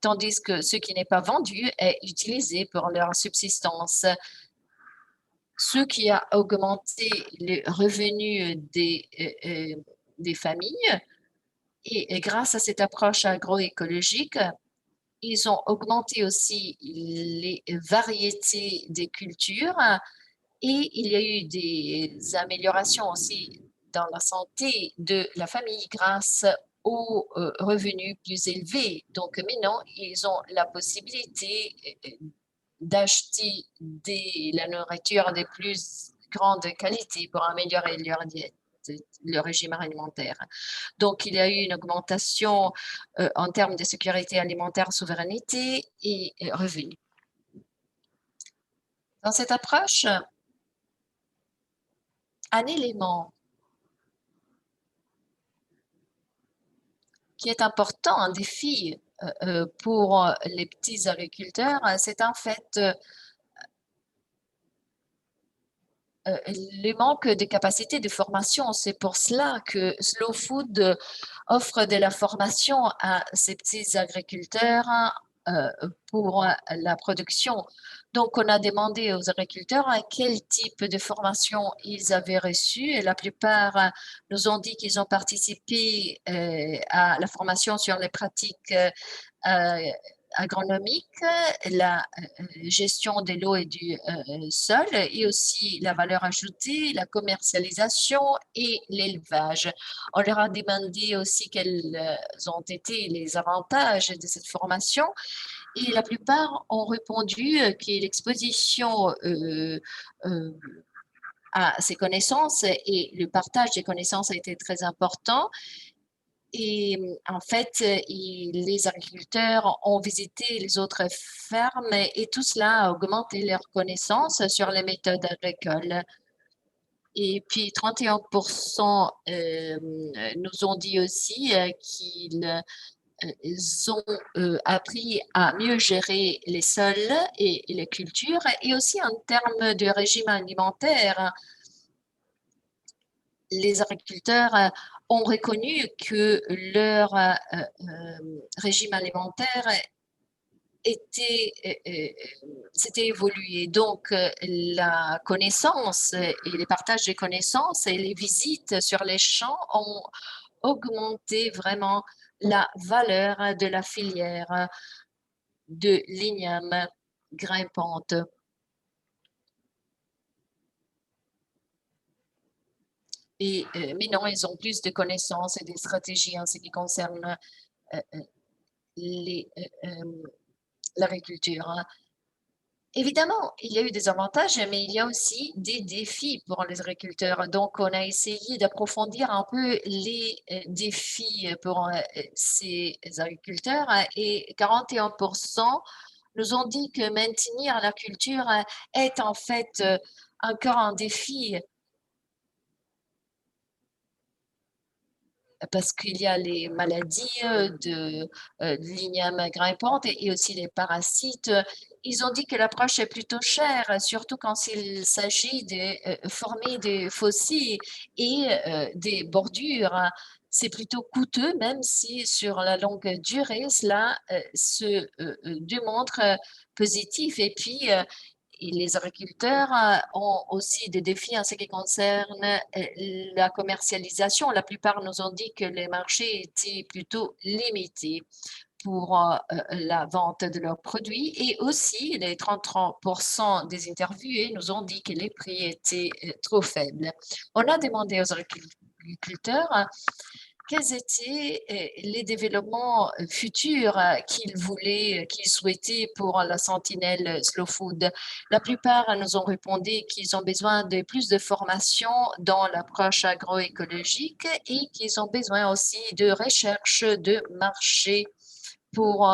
tandis que ce qui n'est pas vendu est utilisé pour leur subsistance. Ce qui a augmenté les revenus des familles et grâce à cette approche agroécologique, ils ont augmenté aussi les variétés des cultures et il y a eu des améliorations aussi dans la santé de la famille grâce aux revenus plus élevés. Donc maintenant, ils ont la possibilité d'acheter la nourriture de plus grande qualité pour améliorer leur diète, leur régime alimentaire. Donc, il y a eu une augmentation en termes de sécurité alimentaire, souveraineté et revenus. Dans cette approche, un élément qui est important, un défi pour les petits agriculteurs, c'est en fait le manque de capacité de formation. C'est pour cela que Slow Food offre de la formation à ces petits agriculteurs pour la production. Donc, on a demandé aux agriculteurs quel type de formation ils avaient reçu et la plupart nous ont dit qu'ils ont participé à la formation sur les pratiques agronomique, la gestion de l'eau et du sol et aussi la valeur ajoutée, la commercialisation et l'élevage. On leur a demandé aussi quels ont été les avantages de cette formation et la plupart ont répondu que l'exposition à ces connaissances et le partage des connaissances a été très important. Et en fait, les agriculteurs ont visité les autres fermes et tout cela a augmenté leurs connaissances sur les méthodes agricoles. Et puis 31% nous ont dit aussi qu'ils ont appris à mieux gérer les sols et les cultures et aussi en termes de régime alimentaire. Les agriculteurs ont reconnu que leur régime alimentaire s'était évolué. Donc, la connaissance et les partages de connaissances et les visites sur les champs ont augmenté vraiment la valeur de la filière de l'igname grimpante. Et maintenant, ils ont plus de connaissances et des stratégies en ce qui concerne l'agriculture. Évidemment, il y a eu des avantages, mais il y a aussi des défis pour les agriculteurs. Donc, on a essayé d'approfondir un peu les défis pour ces agriculteurs et 41% nous ont dit que maintenir la culture est en fait encore un défi parce qu'il y a les maladies de l'igname grimpante et aussi les parasites. Ils ont dit que l'approche est plutôt chère, surtout quand il s'agit de former des fossiles et des bordures. C'est plutôt coûteux, même si sur la longue durée, cela se démontre positif. Et puis, et les agriculteurs ont aussi des défis en ce qui concerne la commercialisation. La plupart nous ont dit que les marchés étaient plutôt limités pour la vente de leurs produits. Et aussi, les 33% des interviewés nous ont dit que les prix étaient trop faibles. On a demandé aux agriculteurs quels étaient les développements futurs qu'ils souhaitaient pour la sentinelle Slow Food. La plupart nous ont répondu qu'ils ont besoin de plus de formation dans l'approche agroécologique et qu'ils ont besoin aussi de recherche de marché pour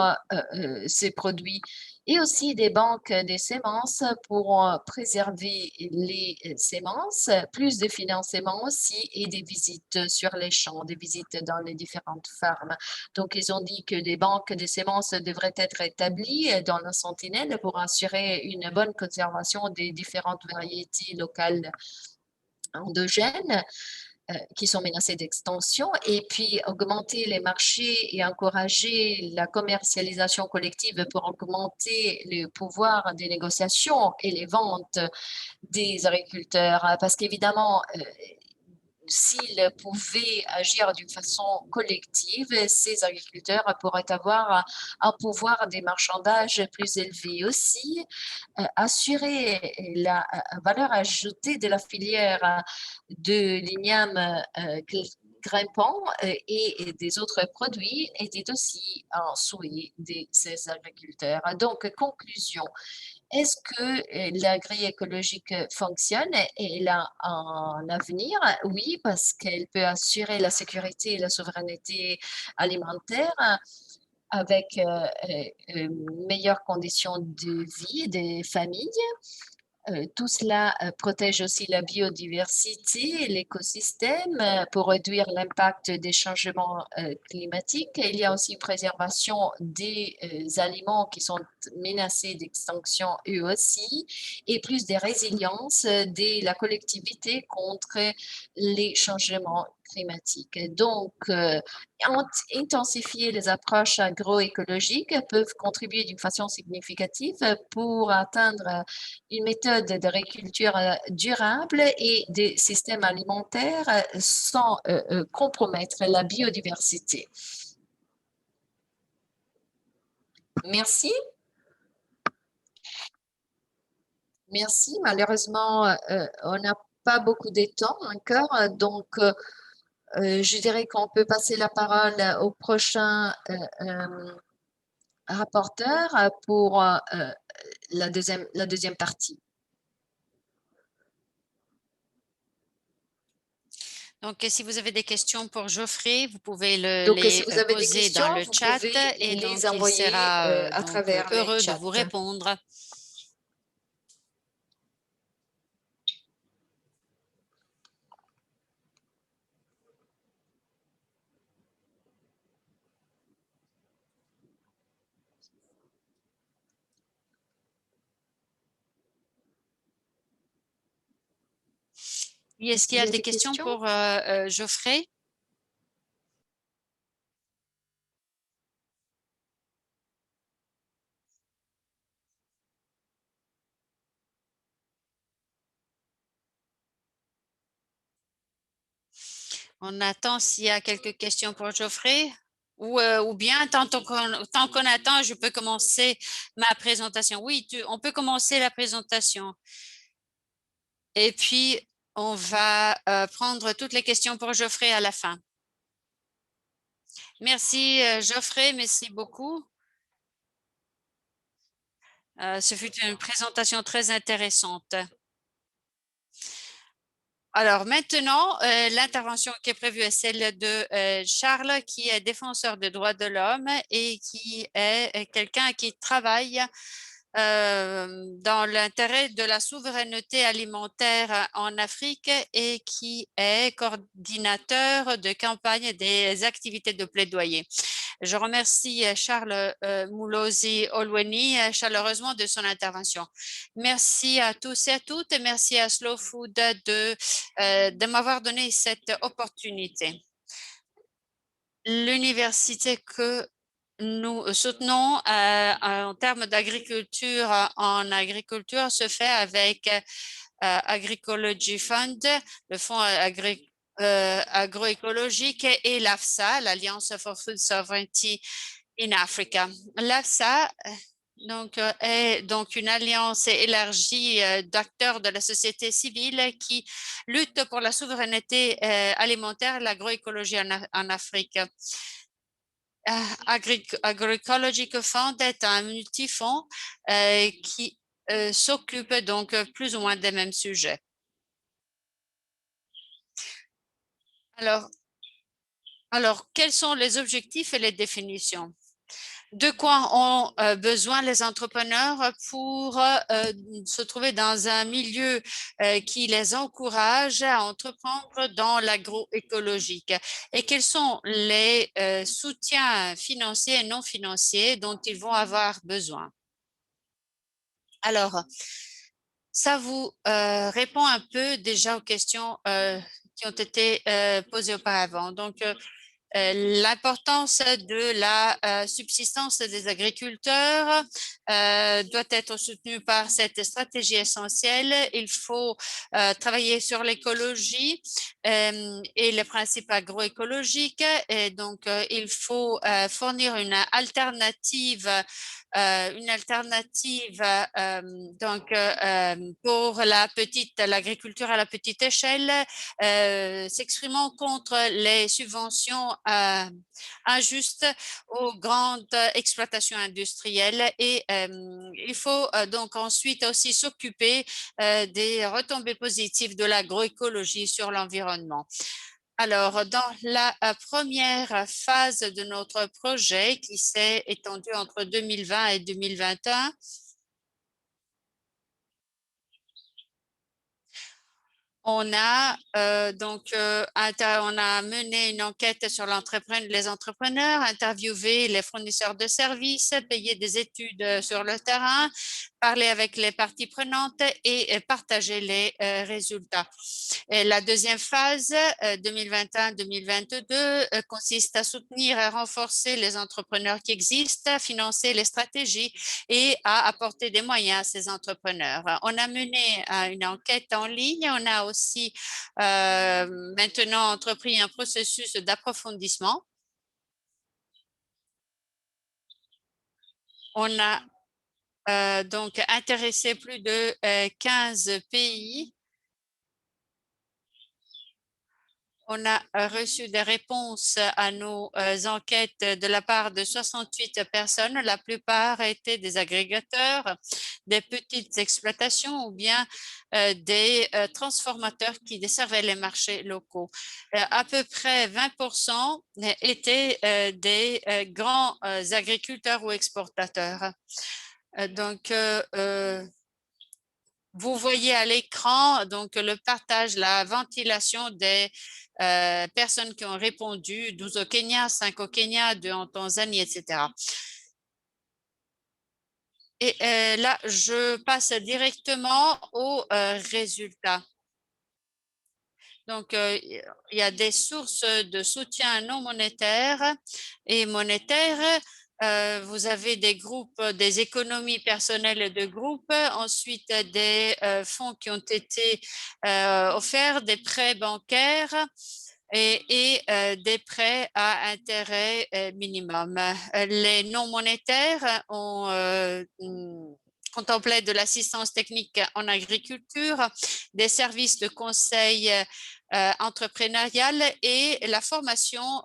ces produits et aussi des banques des semences pour préserver les semences, plus de financement aussi et des visites sur les champs, des visites dans les différentes fermes. Donc, ils ont dit que des banques des semences devraient être établies dans la sentinelle pour assurer une bonne conservation des différentes variétés locales endogènes qui sont menacés d'extinction et puis augmenter les marchés et encourager la commercialisation collective pour augmenter le pouvoir des négociations et les ventes des agriculteurs. Parce qu'évidemment, s'ils pouvaient agir d'une façon collective, ces agriculteurs pourraient avoir un pouvoir des marchandages plus élevé aussi, assurer la valeur ajoutée de la filière de l'igname grimpant et des autres produits était aussi un souhait de ces agriculteurs. Donc, conclusion. Est-ce que l'agroécologique fonctionne et elle a un avenir? Oui, parce qu'elle peut assurer la sécurité et la souveraineté alimentaire avec meilleures conditions de vie des familles. Tout cela protège aussi la biodiversité, l'écosystème pour réduire l'impact des changements climatiques. Il y a aussi préservation des aliments qui sont menacés d'extinction eux aussi et plus de résilience de la collectivité contre les changements climatiques. Donc, intensifier les approches agroécologiques peuvent contribuer d'une façon significative pour atteindre une méthode d'agriculture durable et des systèmes alimentaires sans compromettre la biodiversité. Merci. Merci. Malheureusement, on n'a pas beaucoup de temps encore, donc je dirais qu'on peut passer la parole au prochain rapporteur pour la deuxième partie. Donc, si vous avez des questions pour Geoffrey, vous pouvez les si vous avez des poser dans questions, le vous chat pouvez et les donc il envoyer sera à travers le heureux de chat. vous répondre. Est-ce qu'il y a des questions pour Geoffrey? On attend s'il y a quelques questions pour Geoffrey. Ou bien, tant qu'on attend, je peux commencer ma présentation. Oui, on peut commencer la présentation. Et puis, on va prendre toutes les questions pour Geoffrey à la fin. Merci, Geoffrey. Merci beaucoup. Ce fut une présentation très intéressante. Alors maintenant, l'intervention qui est prévue est celle de Charles, qui est défenseur des droits de l'homme et qui est quelqu'un qui travaille dans l'intérêt de la souveraineté alimentaire en Afrique et qui est coordinateur de campagne des activités de plaidoyer. Je remercie Charles Moulosi Olweni chaleureusement de son intervention. Merci à tous et à toutes et merci à Slow Food de m'avoir donné cette opportunité. L'université que nous soutenons en termes d'agriculture en agriculture se fait avec Agricology Fund, le fonds agroécologique et l'AFSA, l'Alliance for Food Sovereignty in Africa. L'AFSA est donc une alliance élargie d'acteurs de la société civile qui luttent pour la souveraineté alimentaire et l'agroécologie en Afrique. Agroecological Fund est un multifonds qui s'occupe donc plus ou moins des mêmes sujets. Alors, quels sont les objectifs et les définitions? De quoi ont besoin les entrepreneurs pour se trouver dans un milieu qui les encourage à entreprendre dans l'agroécologique? Et quels sont les soutiens financiers et non financiers dont ils vont avoir besoin? Alors, ça vous répond un peu déjà aux questions qui ont été posées auparavant. Donc, l'importance de la subsistance des agriculteurs doit être soutenue par cette stratégie essentielle. Il faut travailler sur l'écologie et les principes agroécologiques. Et donc, il faut fournir une alternative pour l'agriculture à la petite échelle, s'exprimant contre les subventions injustes aux grandes exploitations industrielles. Et il faut donc ensuite aussi s'occuper des retombées positives de l'agroécologie sur l'environnement. Alors, dans la première phase de notre projet qui s'est étendue entre 2020 et 2021, on a mené une enquête sur les entrepreneurs, interviewé les fournisseurs de services, payé des études sur le terrain, parlé avec les parties prenantes et partager les résultats. Et la deuxième phase, 2021-2022, consiste à soutenir et renforcer les entrepreneurs qui existent, financer les stratégies et à apporter des moyens à ces entrepreneurs. On a mené une enquête en ligne. On a aussi maintenant entrepris un processus d'approfondissement. On a donc intéressé plus de 15 pays. On a reçu des réponses à nos enquêtes de la part de 68 personnes. La plupart étaient des agrégateurs, des petites exploitations ou bien des transformateurs qui desservaient les marchés locaux. À peu près 20% étaient des grands agriculteurs ou exportateurs. Donc, vous voyez à l'écran donc le partage, la ventilation des personnes qui ont répondu, 12 au Kenya, 5 au Kenya, 2 en Tanzanie, etc. Et là, je passe directement aux résultats. Donc, il y a des sources de soutien non monétaires et monétaires. Vous avez des groupes, des économies personnelles de groupes, ensuite des fonds qui ont été offerts, des prêts bancaires et des prêts à intérêt minimum. Les non monétaires contemplaient de l'assistance technique en agriculture, des services de conseil entrepreneurial et la formation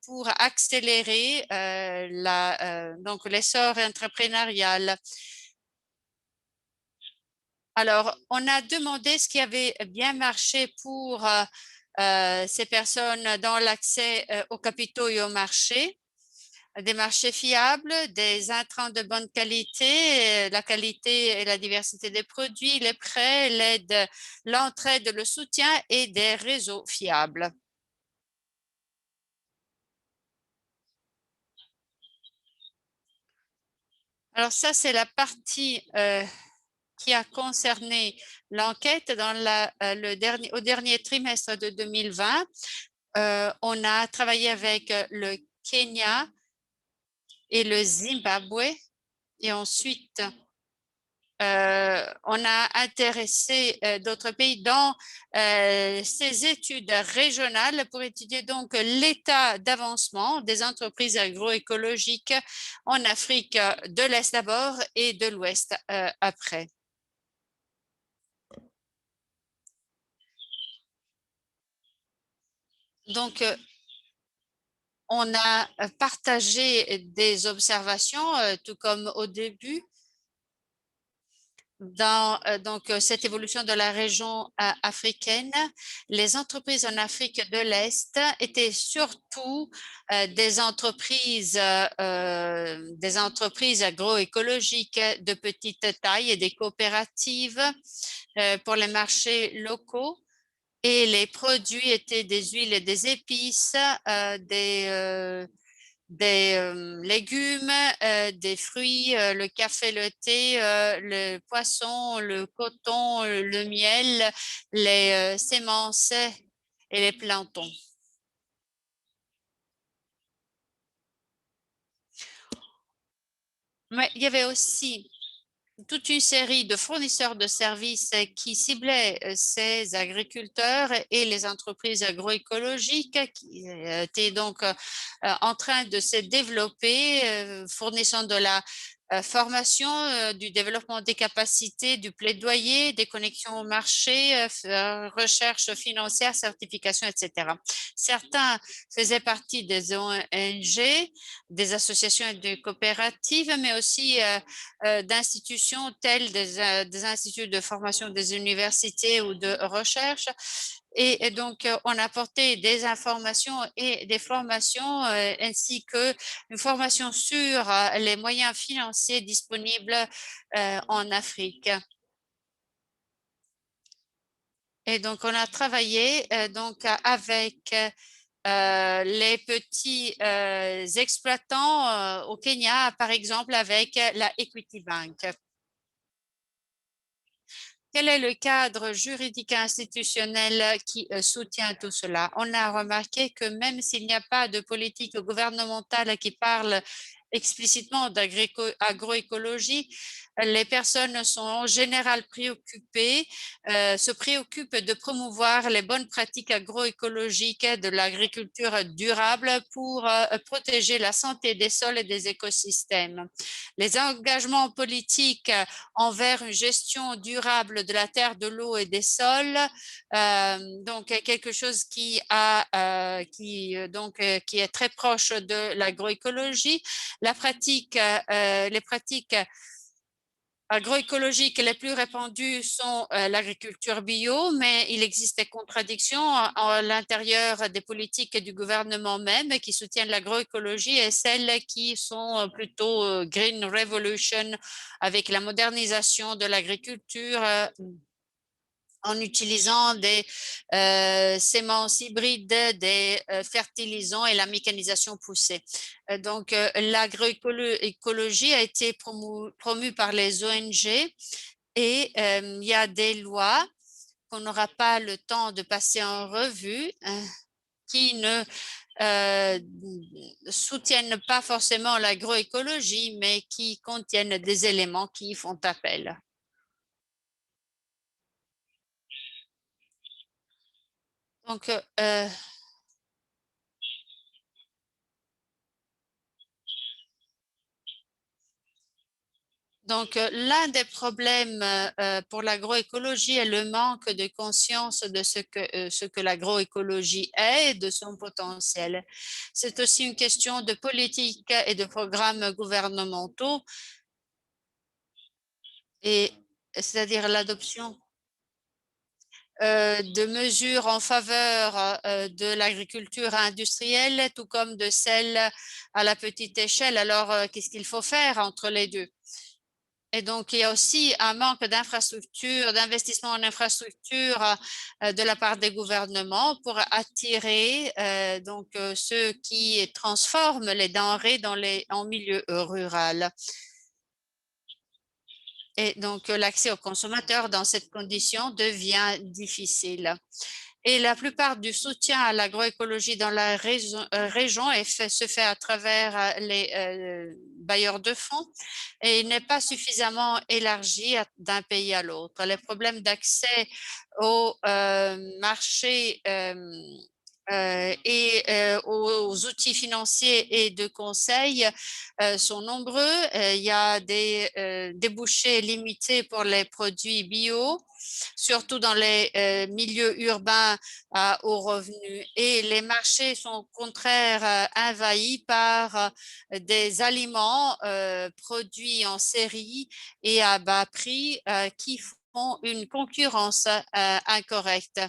pour accélérer donc l'essor entrepreneurial. Alors, on a demandé ce qui avait bien marché pour ces personnes dans l'accès aux capitaux et au marché. des marchés fiables, des intrants de bonne qualité, la qualité et la diversité des produits, les prêts, l'aide, l'entraide, le soutien et des réseaux fiables. Alors ça, c'est la partie qui a concerné l'enquête dans au dernier trimestre de 2020. On a travaillé avec le Kenya et le Zimbabwe et ensuite on a intéressé d'autres pays dans ces études régionales pour étudier donc l'état d'avancement des entreprises agroécologiques en Afrique de l'Est d'abord et de l'Ouest après. Donc, on a partagé des observations, tout comme au début, dans cette évolution de la région africaine. Les entreprises en Afrique de l'Est étaient surtout des entreprises agroécologiques de petite taille et des coopératives pour les marchés locaux. Et les produits étaient des huiles et des épices, des légumes, des fruits, le café, le thé, le poisson, le coton, le miel, les semences et les plantains. Mais il y avait aussi toute une série de fournisseurs de services qui ciblaient ces agriculteurs et les entreprises agroécologiques qui étaient donc en train de se développer, fournissant de la formation, du développement des capacités, du plaidoyer, des connexions au marché, recherche financière, certification, etc. Certains faisaient partie des ONG, des associations et des coopératives, mais aussi d'institutions telles des instituts de formation des universités ou de recherche. Et donc, on apportait des informations et des formations ainsi qu'une formation sur les moyens financiers disponibles en Afrique. Et donc, on a travaillé donc avec les petits exploitants au Kenya, par exemple, avec la Equity Bank. Quel est le cadre juridique et institutionnel qui soutient tout cela? On a remarqué que même s'il n'y a pas de politique gouvernementale qui parle explicitement d'agroécologie, les personnes sont en général préoccupées, se préoccupent de promouvoir les bonnes pratiques agroécologiques de l'agriculture durable pour protéger la santé des sols et des écosystèmes. Les engagements politiques envers une gestion durable de la terre, de l'eau et des sols, donc quelque chose qui est très proche de l'agroécologie. Les pratiques agroécologiques les plus répandues sont l'agriculture bio, mais il existe des contradictions à l'intérieur des politiques du gouvernement même qui soutiennent l'agroécologie et celles qui sont plutôt Green Revolution avec la modernisation de l'agriculture en utilisant des semences hybrides, des fertilisants et la mécanisation poussée. Donc, l'agroécologie a été promue par les ONG et il y a des lois qu'on n'aura pas le temps de passer en revue qui ne soutiennent pas forcément l'agroécologie, mais qui contiennent des éléments qui y font appel. Donc, l'un des problèmes pour l'agroécologie est le manque de conscience de ce que l'agroécologie est et de son potentiel. C'est aussi une question de politique et de programmes gouvernementaux, et c'est-à-dire l'adoption de mesures en faveur de l'agriculture industrielle, tout comme de celle à la petite échelle. Alors, qu'est-ce qu'il faut faire entre les deux? Et donc, il y a aussi un manque d'infrastructures, d'investissement en infrastructures de la part des gouvernements pour attirer ceux qui transforment les denrées en milieu rural. Et donc, l'accès aux consommateurs dans cette condition devient difficile. Et la plupart du soutien à l'agroécologie dans la région se fait à travers les bailleurs de fonds et il n'est pas suffisamment élargi d'un pays à l'autre. Les problèmes d'accès au marché et aux outils financiers et de conseil sont nombreux. Il y a des débouchés limités pour les produits bio, surtout dans les milieux urbains à haut revenu. Et les marchés sont au contraire envahis par des aliments produits en série et à bas prix qui font une concurrence incorrecte.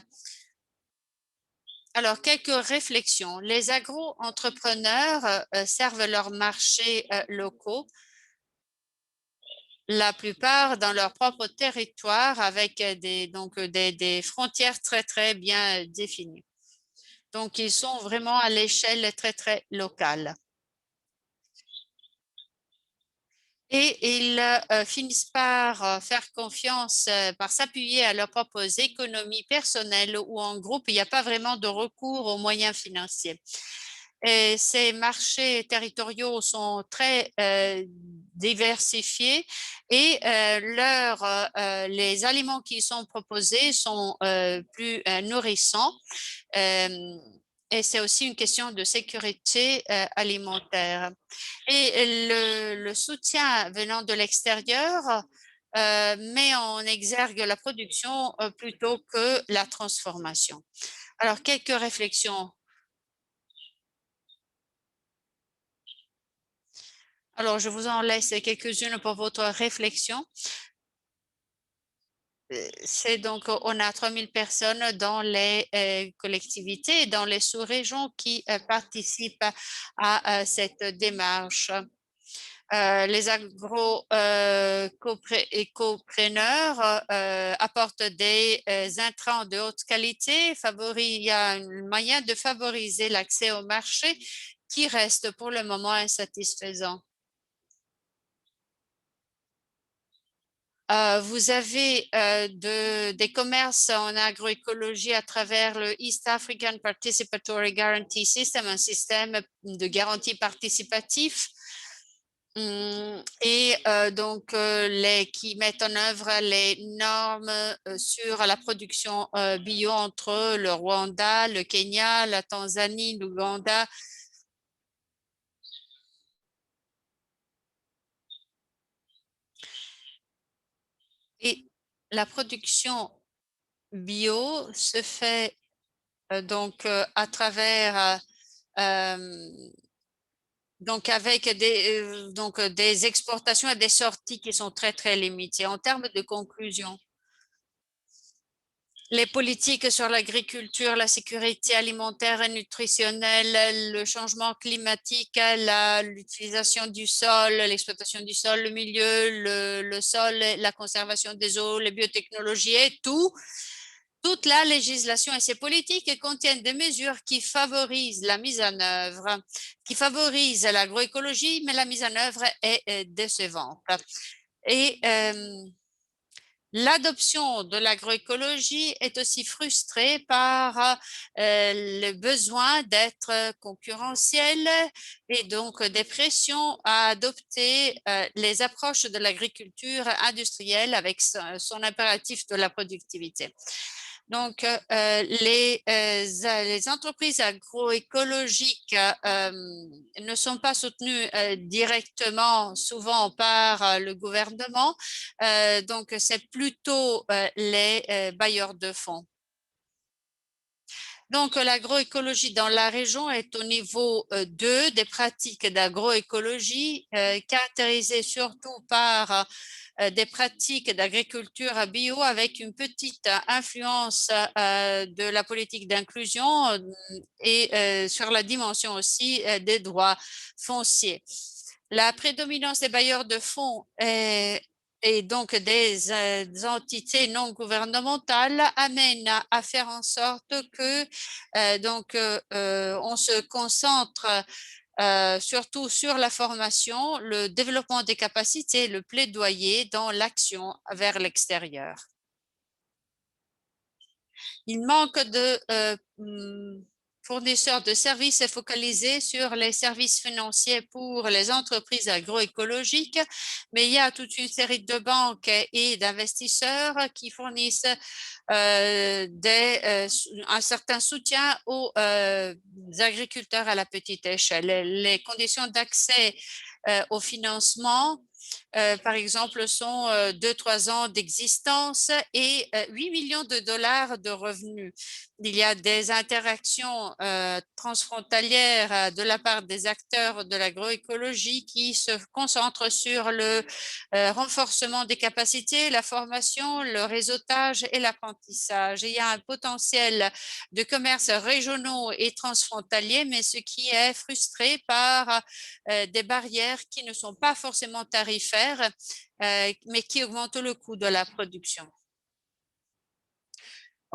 Alors, quelques réflexions. Les agro-entrepreneurs servent leurs marchés locaux, la plupart dans leur propre territoire avec des frontières très, très bien définies. Donc, ils sont vraiment à l'échelle très, très locale. Et ils finissent par faire confiance, par s'appuyer à leurs propres économies personnelles ou en groupe. Il n'y a pas vraiment de recours aux moyens financiers. Et ces marchés territoriaux sont très diversifiés et les aliments qui sont proposés sont plus nourrissants. Et c'est aussi une question de sécurité alimentaire. Et le soutien venant de l'extérieur met en exergue la production plutôt que la transformation. Alors, quelques réflexions. Alors, je vous en laisse quelques-unes pour votre réflexion. C'est donc, on a 3000 personnes dans les collectivités, dans les sous-régions qui participent à cette démarche. Les agro-écopreneurs apportent des intrants de haute qualité. Il y a un moyen de favoriser l'accès au marché qui reste pour le moment insatisfaisant. Vous avez des commerces en agroécologie à travers le East African Participatory Guarantee System, un système de garantie participatif et qui mettent en œuvre les normes sur la production bio entre le Rwanda, le Kenya, la Tanzanie, l'Ouganda. Et la production bio se fait à travers avec des exportations et des sorties qui sont très, très limitées. En termes de conclusion, les politiques sur l'agriculture, la sécurité alimentaire et nutritionnelle, le changement climatique, l'utilisation du sol, l'exploitation du sol, le milieu, le sol, la conservation des eaux, les biotechnologies et toute la législation et ces politiques contiennent des mesures qui favorisent la mise en œuvre, qui favorisent l'agroécologie, mais la mise en œuvre est décevante. Et l'adoption de l'agroécologie est aussi frustrée par le besoin d'être concurrentiel et donc des pressions à adopter les approches de l'agriculture industrielle avec son impératif de la productivité. Donc, les entreprises agroécologiques ne sont pas soutenues directement, souvent par le gouvernement. Donc, c'est plutôt les bailleurs de fonds. Donc, l'agroécologie dans la région est au niveau 2 des pratiques d'agroécologie, caractérisées surtout par des pratiques d'agriculture bio avec une petite influence de la politique d'inclusion et sur la dimension aussi des droits fonciers. La prédominance des bailleurs de fonds et donc des entités non gouvernementales amène à faire en sorte que on se concentre surtout sur la formation, le développement des capacités, le plaidoyer dans l'action vers l'extérieur. Il manque de fournisseurs de services focalisés sur les services financiers pour les entreprises agroécologiques, mais il y a toute une série de banques et d'investisseurs qui fournissent un certain soutien aux agriculteurs à la petite échelle. Les conditions d'accès au financement, par exemple, sont 2-3 ans d'existence et 8 millions de dollars de revenus. Il y a des interactions transfrontalières de la part des acteurs de l'agroécologie qui se concentrent sur le renforcement des capacités, la formation, le réseautage et l'apprentissage. Il y a un potentiel de commerce régionaux et transfrontaliers, mais ce qui est frustré par des barrières qui ne sont pas forcément tarifaires, mais qui augmentent le coût de la production.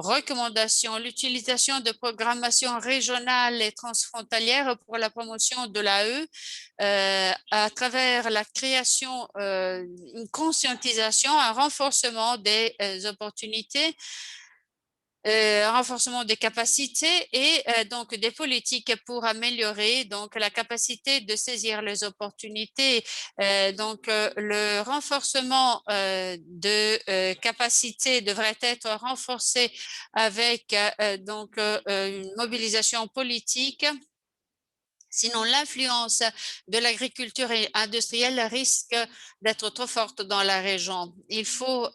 Recommandation, l'utilisation de programmation régionale et transfrontalière pour la promotion de l'AE à travers la création, une conscientisation, un renforcement des opportunités, renforcement des capacités et donc des politiques pour améliorer donc la capacité de saisir les opportunités. Le renforcement de capacités devrait être renforcé avec une mobilisation politique. Sinon, l'influence de l'agriculture industrielle risque d'être trop forte dans la région. Il faut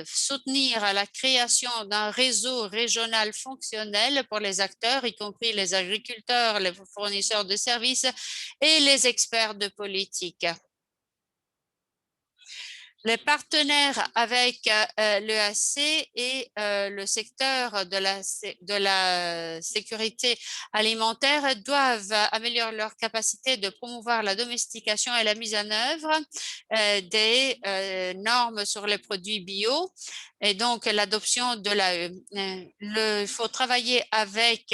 soutenir la création d'un réseau régional fonctionnel pour les acteurs, y compris les agriculteurs, les fournisseurs de services et les experts de politique. Les partenaires avec l'EAC et le secteur de la sécurité alimentaire doivent améliorer leur capacité de promouvoir la domestication et la mise en œuvre des normes sur les produits bio et donc l'adoption de l'AE. Il faut travailler avec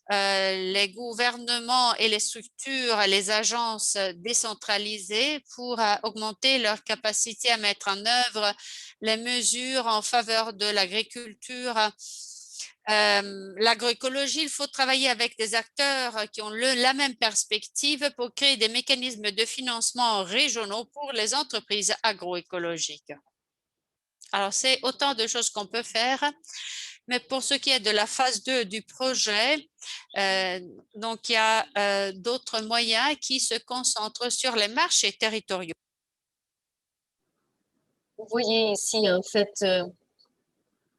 les gouvernements et les structures, les agences décentralisées pour augmenter leur capacité à mettre en œuvre les mesures en faveur de l'agriculture. L'agroécologie, il faut travailler avec des acteurs qui ont la même perspective pour créer des mécanismes de financement régionaux pour les entreprises agroécologiques. Alors, c'est autant de choses qu'on peut faire. Mais pour ce qui est de la phase 2 du projet, donc il y a d'autres moyens qui se concentrent sur les marchés territoriaux. Vous voyez ici, en fait,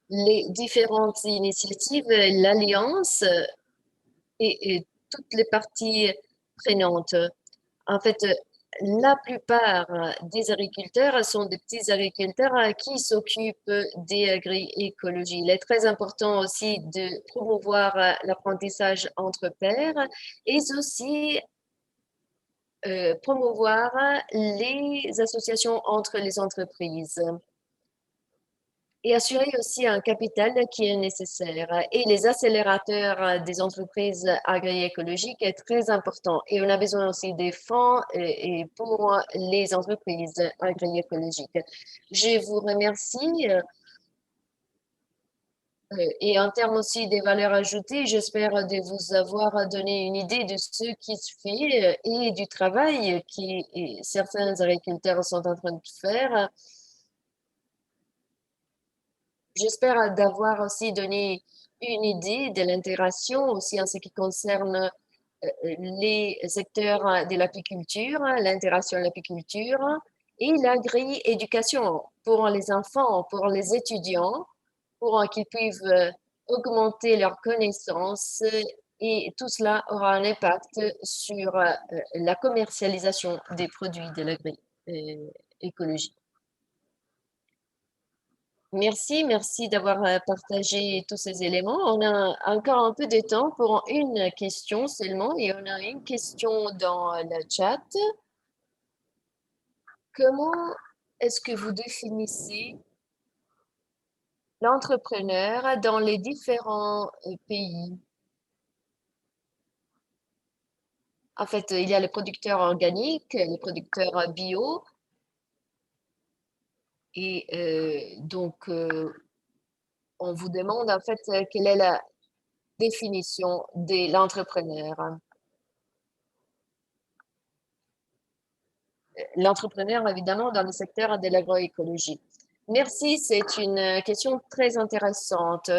les différentes initiatives, l'Alliance et toutes les parties prenantes. En fait, la plupart des agriculteurs sont des petits agriculteurs qui s'occupent des agroécologies. Il est très important aussi de promouvoir l'apprentissage entre pairs et aussi promouvoir les associations entre les entreprises et assurer aussi un capital qui est nécessaire. Et les accélérateurs des entreprises agroécologiques est très important. Et on a besoin aussi des fonds et pour les entreprises agroécologiques. Je vous remercie. Et en termes aussi des valeurs ajoutées, j'espère de vous avoir donné une idée de ce qui se fait et du travail que certains agriculteurs sont en train de faire. J'espère d'avoir aussi donné une idée de l'intégration aussi en ce qui concerne les secteurs de l'apiculture, l'intégration de l'apiculture et l'agri-éducation pour les enfants, pour les étudiants, pour qu'ils puissent augmenter leurs connaissances et tout cela aura un impact sur la commercialisation des produits de l'agroécologie. Merci d'avoir partagé tous ces éléments. On a encore un peu de temps pour une question seulement et on a une question dans le chat. Comment est-ce que vous définissez l'entrepreneur dans les différents pays? En fait, il y a les producteurs organiques, les producteurs bio. Et donc, on vous demande en fait quelle est la définition de l'entrepreneur. L'entrepreneur, évidemment, dans le secteur de l'agroécologie. Merci, c'est une question très intéressante.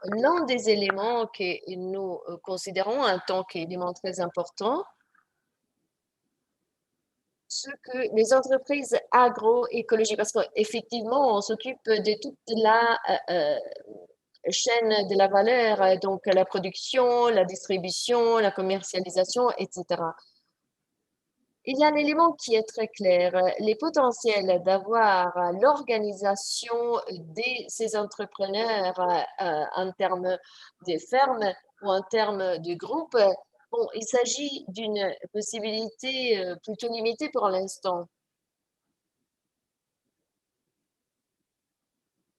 L'un des éléments que nous considérons en tant qu'élément très important, ce que les entreprises agroécologiques, parce qu'effectivement, on s'occupe de toute la chaîne de la valeur, donc la production, la distribution, la commercialisation, etc. Il y a un élément qui est très clair, les potentiels d'avoir l'organisation de ces entrepreneurs en termes de fermes ou en termes de groupes. Bon, il s'agit d'une possibilité plutôt limitée pour l'instant.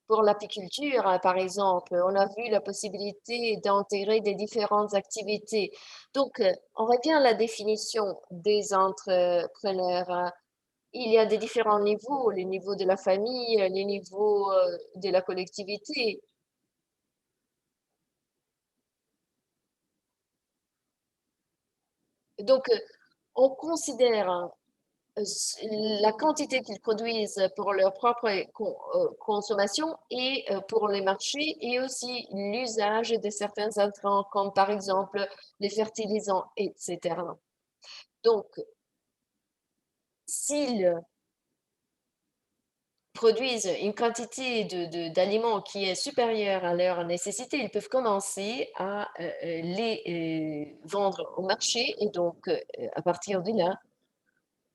Pour l'apiculture, par exemple, on a vu la possibilité d'intégrer des différentes activités. Donc, on revient à la définition des entrepreneurs. Il y a des différents niveaux, les niveaux de la famille, les niveaux de la collectivité. Donc, on considère la quantité qu'ils produisent pour leur propre consommation et pour les marchés, et aussi l'usage de certains intrants, comme par exemple les fertilisants, etc. Donc, s'ils produisent une quantité d'aliments qui est supérieure à leur nécessité, ils peuvent commencer à les vendre au marché, et donc à partir de là,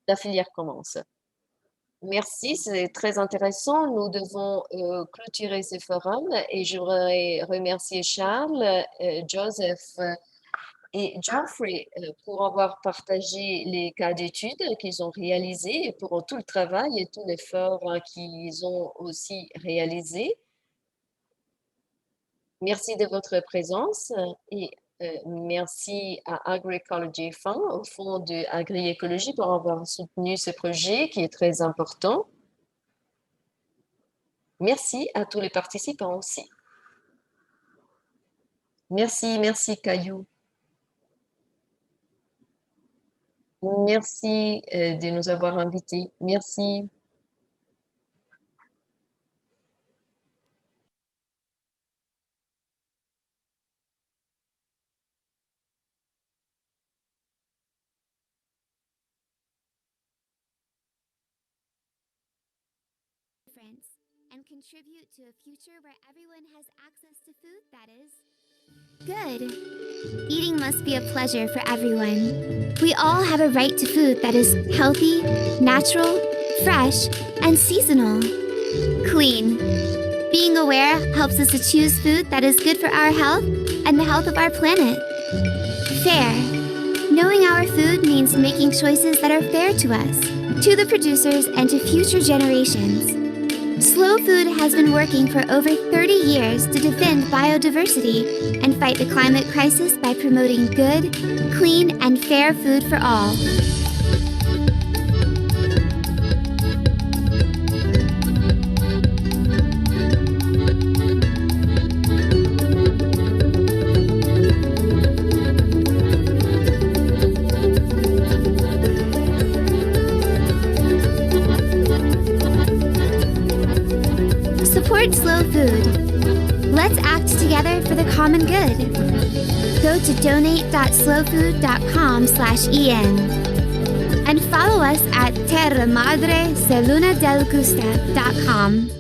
la filière commence. Merci, c'est très intéressant. Nous devons clôturer ce forum et je voudrais remercier Charles, Joseph et Geoffrey pour avoir partagé les cas d'études qu'ils ont réalisés et pour tout le travail et tout l'effort qu'ils ont aussi réalisé. Merci de votre présence et merci à Agroecology Fund, au Fonds de Agri-Écologie, pour avoir soutenu ce projet qui est très important. Merci à tous les participants aussi. Merci Caillou. Merci de nous avoir invités. Merci. And contribute to a future where everyone has access to food that is good. Eating must be a pleasure for everyone. We all have a right to food that is healthy, natural, fresh, and seasonal. Clean. Being aware helps us to choose food that is good for our health and the health of our planet. Fair. Knowing our food means making choices that are fair to us, to the producers, and to future generations. Slow Food has been working for over 30 years to defend biodiversity and fight the climate crisis by promoting good, clean, and fair food for all. Support Slow Food. Let's act together for the common good. Go to donate.slowfood.com/en and follow us at terramadreselunadelgusta.com.